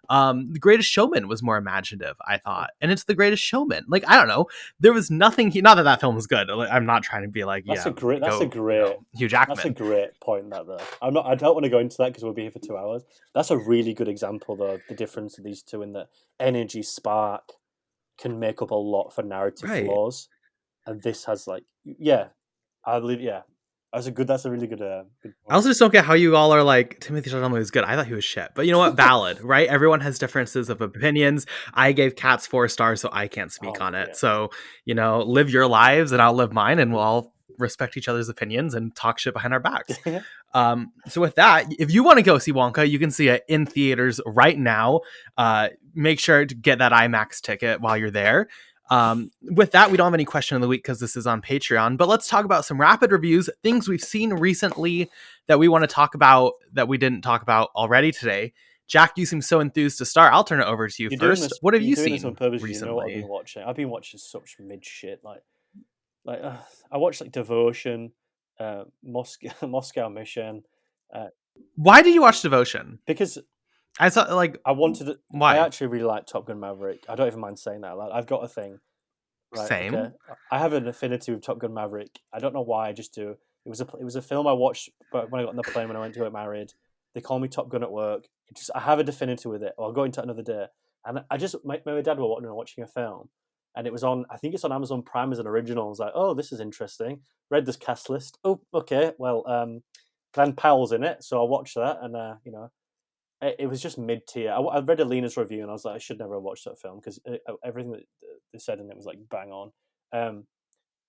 The Greatest Showman was more imaginative, I thought, and it's The Greatest Showman. Like, I don't know, there was nothing. Not that that film was good. I'm not trying to be like, That's yeah, a great. That's a go, great. Hugh That's a Jackman. great point. That though, I'm not. I don't want to go into that because we'll be here for 2 hours. That's a really good example though of the difference of these two in that energy spark can make up a lot for narrative Right. flaws, and this has like yeah, I believe yeah. That's a good. That's a really good. Good I point. also just don't get how you all are like Timothy Chalamet was good. I thought he was shit, but you know what? Valid, right? Everyone has differences of opinions. I gave Cats 4 stars, so I can't speak Oh on it. yeah. So live your lives, and I'll live mine, and we'll all respect each other's opinions and talk shit behind our backs. So with that, if you want to go see Wonka, you can see it in theaters right now. Make sure to get that IMAX ticket while you're there. With that, we don't have any question of the week because this is on Patreon, but let's talk about some rapid reviews, things we've seen recently that we want to talk about that we didn't talk about already today. Jack, you seem so enthused to start. I'll turn it over to you You're doing first. this. What have You're you doing this on seen purpose. You know what I've been recently? watching. I've been watching such mid shit. Like I watched like Devotion, Moscow Moscow Mission, uh, Why did you watch Devotion? because I saw like I wanted. I why? actually really like Top Gun Maverick. I don't even mind saying that. Like, I've got a thing. Right. Okay. Same. I have an affinity with Top Gun Maverick. I don't know why. I just do. It was a film I watched, but when I got on the plane when I went to get married, they call me Top Gun at work. I have a affinity with it. I'll go into it another day. And I just my dad were watching a film, and it was on. I think it's on Amazon Prime as an original. I was like, oh, this is interesting. Read this cast list. Oh, okay. Well, Glenn Powell's in it, so I watched that, and it was just mid tier. I read Alina's review and I was like, I should never have watched that film because everything that they said in it was like bang on. Um,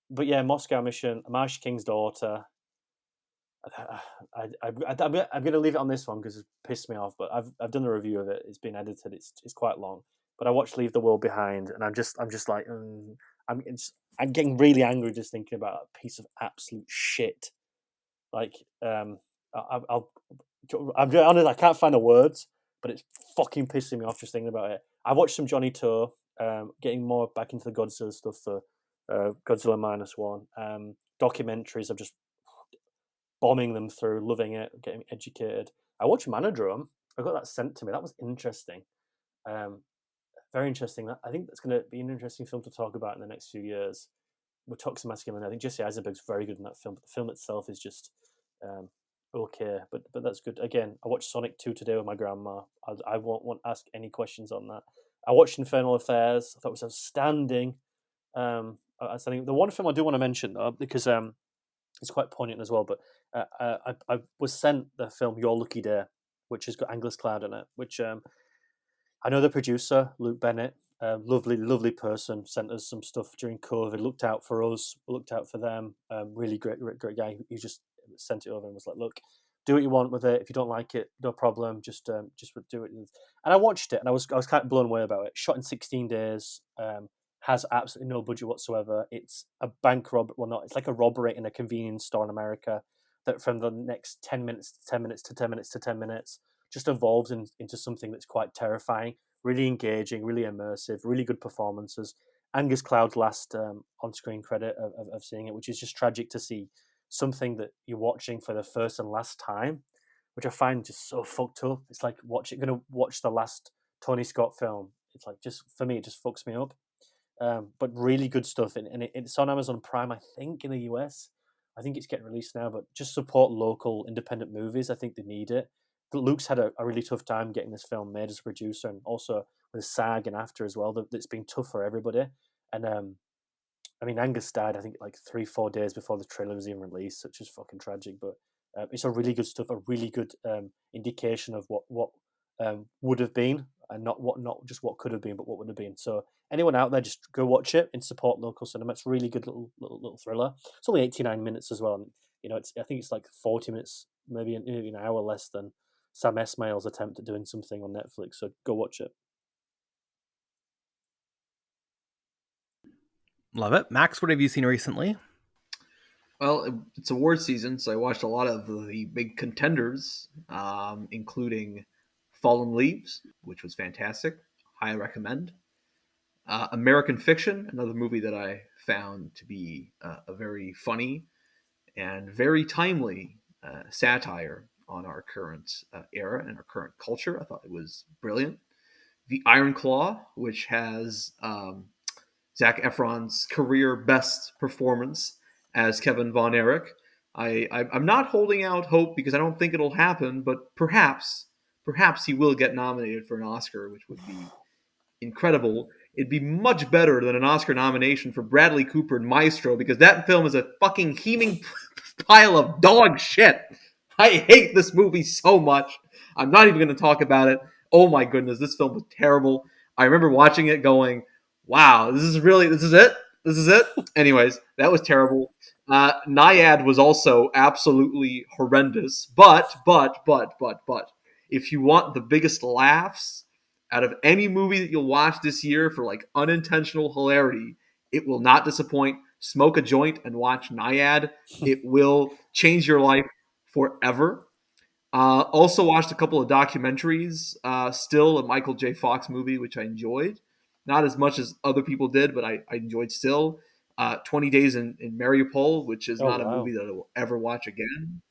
but yeah, Moscow Mission, Marsh King's Daughter. I'm going to leave it on this one because it's pissed me off. But I've done a review of it. It's been edited. It's quite long. But I watched Leave the World Behind, and I'm just like I'm getting really angry just thinking about a piece of absolute shit. Like I'll I'm being honest, I can't find the words, but it's fucking pissing me off just thinking about it. I watched some Johnny Toe, getting more back into the Godzilla stuff for Godzilla Minus One. Documentaries, I'm just bombing them through, loving it, getting educated. I watched Manodrome. I got that sent to me. That was interesting. Um, Very interesting. I think that's going to be an interesting film to talk about in the next few years. With toxic masculinity, I think Jesse Eisenberg's very good in that film, but the film itself is just um, okay. But that's good. Again, I watched Sonic 2 today with my grandma. I won't ask any questions on that. I watched Infernal Affairs. I thought it was outstanding. The one film I do want to mention though, because it's quite poignant as well. But I was sent the film Your Lucky Day, which has got Angus Cloud in it, which I know the producer, Luke Bennett, lovely, lovely person, sent us some stuff during COVID, looked out for us, looked out for them. Really great guy. He just sent it over and was like, look, do what you want with it. If you don't like it, no problem. Just do it. And I watched it and I was kind of blown away about it. Shot in 16 days, has absolutely no budget whatsoever. It's a bank rob. Well, not. It's like a robbery in a convenience store in America that from the next 10 minutes to 10 minutes to 10 minutes to 10 minutes just evolves into something that's quite terrifying, really engaging, really immersive, really good performances. Angus Cloud's last on-screen credit of seeing it, which is just tragic to see something that you're watching for the first and last time, which I find just so fucked up. It's like gonna watch the last Tony Scott film. It's like just for me, it just fucks me up. But really good stuff, and it's on Amazon Prime, I think, in the US. I think it's getting released now, but just support local independent movies. I think they need it. But Luke's had a really tough time getting this film made as a producer, and also with SAG and after as well. That's been tough for everybody. And I mean, Angus died, I think, like 3-4 days before the trailer was even released, which is fucking tragic. But It's a really good stuff, a really good indication of what would have been, and not just what could have been, but what would have been. So anyone out there, just go watch it and support local cinema. It's a really good little thriller. It's only 89 minutes as well. And, I think it's like 40 minutes, maybe an hour less than Sam Esmail's attempt at doing something on Netflix. So go watch it. Love it. Max, what have you seen recently? Well, it's award season, so I watched a lot of the big contenders, including Fallen Leaves, which was fantastic. Highly recommend. American Fiction, another movie that I found to be a very funny and very timely satire on our current era and our current culture. I thought it was brilliant. The Iron Claw, which has Zac Efron's career best performance as Kevin Von Erich. I'm not holding out hope because I don't think it'll happen, but perhaps he will get nominated for an Oscar, which would be incredible. It'd be much better than an Oscar nomination for Bradley Cooper and Maestro because that film is a fucking heaving pile of dog shit. I hate this movie so much. I'm not even going to talk about it. Oh my goodness, this film was terrible. I remember watching it going, wow, this is it? This is it? Anyways, that was terrible. Naiad was also absolutely horrendous. But, if you want the biggest laughs out of any movie that you'll watch this year for like unintentional hilarity, it will not disappoint. Smoke a joint and watch Naiad. It will change your life forever. Also watched a couple of documentaries. Still a Michael J. Fox movie, which I enjoyed. Not as much as other people did, but I enjoyed still. 20 Days in Mariupol, which is Oh not a wow! movie that I will ever watch again,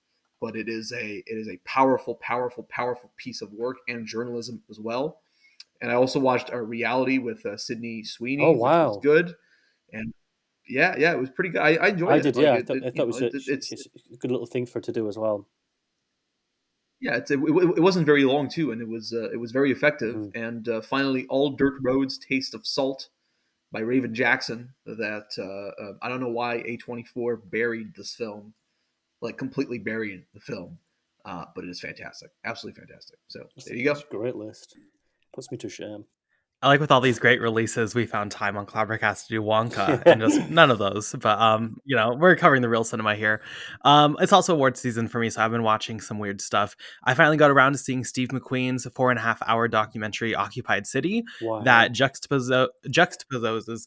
but it is a powerful, powerful, powerful piece of work and journalism as well. And I also watched a reality with Sydney Oh Sweeney, which was wow! good. And yeah, it was pretty good. I enjoyed I it. did, Like yeah. it, I thought it was it's a good little thing for her to do as well. yeah, it wasn't very long too, and it was very effective. Mm. And finally, All Dirt Roads Taste of Salt by Raven Jackson. That I don't know why A24 buried this film, like completely buried the film, but it is fantastic, absolutely fantastic. So there you go. That's a great list. Puts me to shame. I like with all these great releases, we found time on ClapperCast to do Wonka, and just Yeah. none of those. But we're covering the real cinema here. It's also award season for me, so I've been watching some weird stuff. I finally got around to seeing Steve McQueen's 4.5 hour documentary "Occupied City" that Wow. juxtaposes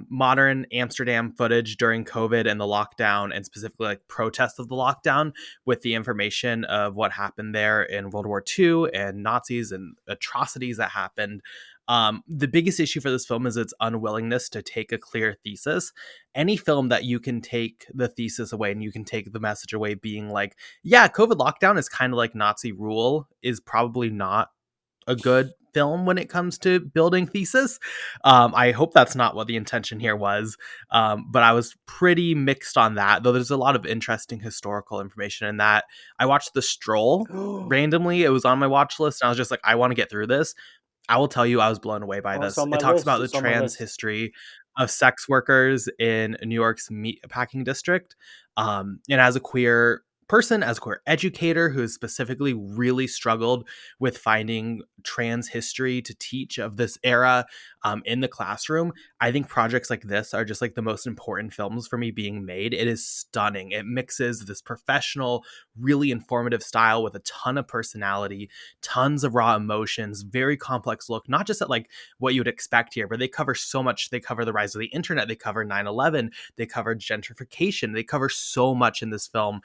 modern Amsterdam footage during COVID and the lockdown, and specifically like protests of the lockdown, with the information of what happened there in World War II and Nazis and atrocities that happened. The biggest issue for this film is its unwillingness to take a clear thesis. Any film that you can take the thesis away and you can take the message away being like, yeah, COVID lockdown is kind of like Nazi rule, is probably not a good film when it comes to building thesis. I hope that's not what the intention here was, but I was pretty mixed on that, though there's a lot of interesting historical information in that. I watched The Stroll Oh, randomly. It was on my watch list, and I was just like, I want to get through this. I will tell you, I was blown away by it's this. on my It talks list. about the It's on my trans list. history of sex workers in New York's meat packing district. And as a queer person, as a queer educator who has specifically really struggled with finding trans history to teach of this era in the classroom, I think projects like this are just like the most important films for me being made. It is stunning. It mixes this professional, really informative style with a ton of personality, tons of raw emotions, very complex look, not just at like what you would expect here, but they cover so much. They cover the rise of the internet, they cover 9/11, they cover gentrification, they cover so much in this film.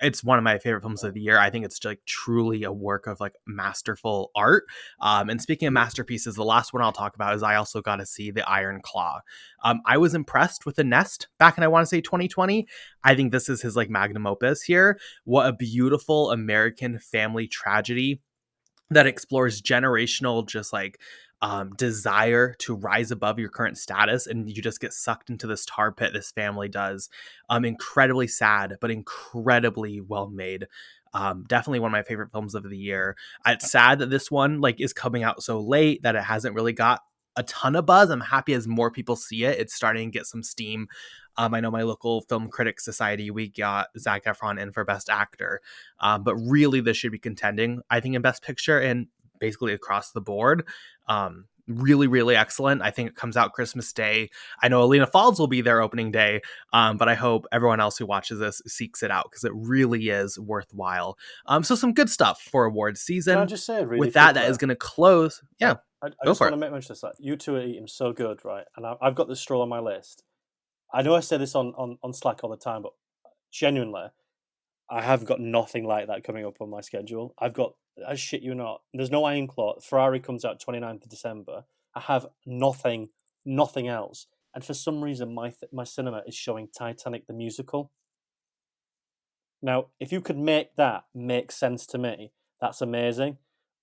It's one of my favorite films of the year. I think it's like truly a work of like masterful art. And speaking of masterpieces, the last one I'll talk about is I also got to see The Iron Claw. I was impressed with The Nest back in, I want to say, 2020. I think this is his like magnum opus here. What a beautiful American family tragedy that explores generational just like desire to rise above your current status, and you just get sucked into this tar pit. This family does. Incredibly sad but incredibly well made. Definitely one of my favorite films of the year. It's sad that this one like is coming out so late that it hasn't really got a ton of buzz. I'm happy as more people see it. It's starting to get some steam. I know my local film critics society, we got Zac Efron in for Best Actor. But really, this should be contending, I think, in Best Picture and basically across the board. Really, really excellent. I think it comes out Christmas Day. I know Alina Falls will be there opening day, but I hope everyone else who watches this seeks it out because it really is worthwhile. So some good stuff for awards season. Can I just say really with that, quickly, that is going to close. Yeah, I go just for want to it. make mention of this. Like, you two are eating so good, right? And I've got this stroll on my list. I know I say this on Slack all the time, but genuinely, I have got nothing like that coming up on my schedule. I shit you not, there's no Iron Claw. Ferrari comes out 29th of December. I have nothing else. And for some reason, my cinema is showing Titanic the musical. Now, if you could make that make sense to me, that's amazing.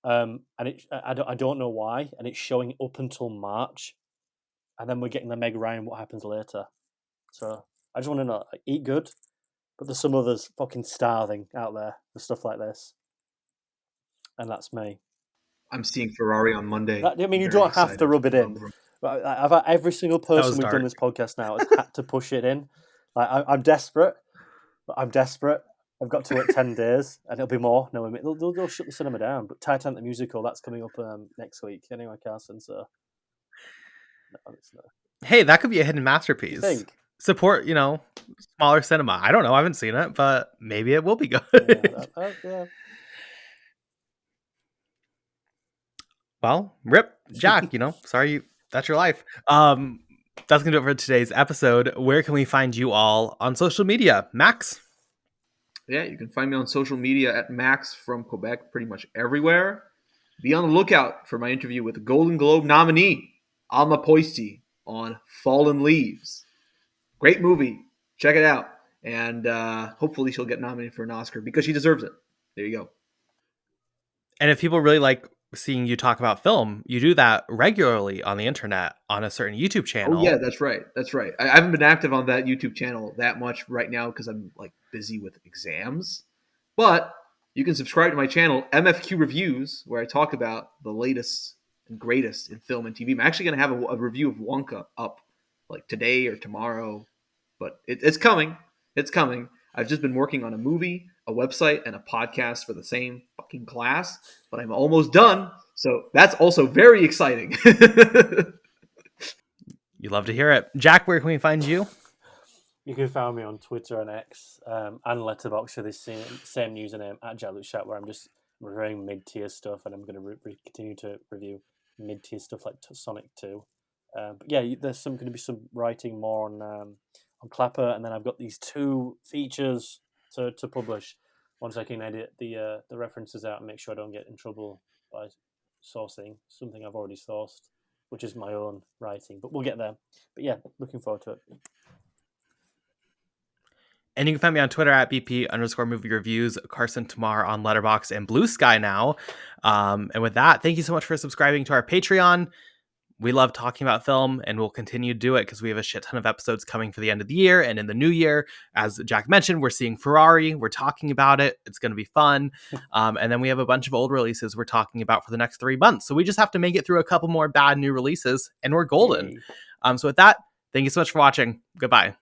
And I don't know why, and it's showing up until March, and then we're getting the Meg Ryan What Happens Later. So I just want to know, like, eat good, but there's some others fucking starving out there for stuff like this, and that's me. I'm seeing Ferrari on Monday. I mean, you Very don't have to excited. rub it in. But I've had every single person we've done this podcast now has had to push it in. Like, I'm desperate. I'm desperate. I've got to wait 10 days, and it'll be more. No, they'll shut the cinema down. But Titanic the musical, that's coming up next week. Anyway, Carson, so no, it's not. Hey, that could be a hidden masterpiece. You think? Support, smaller cinema. I don't know. I haven't seen it, but maybe it will be good. Yeah. Well, rip, Jack, sorry, that's your life. That's going to do it for today's episode. Where can we find you all on social media? Max? Yeah, you can find me on social media at Max from Quebec, pretty much everywhere. Be on the lookout for my interview with the Golden Globe nominee, Alma Poisty, on Fallen Leaves. Great movie. Check it out. And hopefully she'll get nominated for an Oscar because she deserves it. There you go. And if people really like seeing you talk about film, you do that regularly on the internet on a certain YouTube channel. Oh, yeah, that's right. I haven't been active on that YouTube channel that much right now because I'm busy with exams. But you can subscribe to my channel, MFQ Reviews, where I talk about the latest and greatest in film and TV. I'm actually going to have a review of Wonka up today or tomorrow. But it's coming. It's coming. I've just been working on a movie, a website, and a podcast for the same fucking class. But I'm almost done. So that's also very exciting. You love to hear it. Jack, where can we find you? You can find me on Twitter and X and Letterboxd for this same username at JaluChat, where I'm just reviewing mid-tier stuff, and I'm going to continue to review mid-tier stuff like Sonic 2. But yeah, there's going to be some writing more on Clapper, and then I've got these 2 features to publish once I can edit the references out and make sure I don't get in trouble by sourcing something I've already sourced, which is my own writing. But we'll get there. But yeah, looking forward to it. And you can find me on Twitter at BP_movie reviews, Carson Tamar on Letterboxd and Blue Sky now. And with that, thank you so much for subscribing to our Patreon. We love talking about film, and we'll continue to do it because we have a shit ton of episodes coming for the end of the year and in the new year. As Jack mentioned, we're seeing Ferrari. We're talking about it. It's going to be fun. And then we have a bunch of old releases we're talking about for the next 3 months. So we just have to make it through a couple more bad new releases, and we're golden. So with that, thank you so much for watching. Goodbye.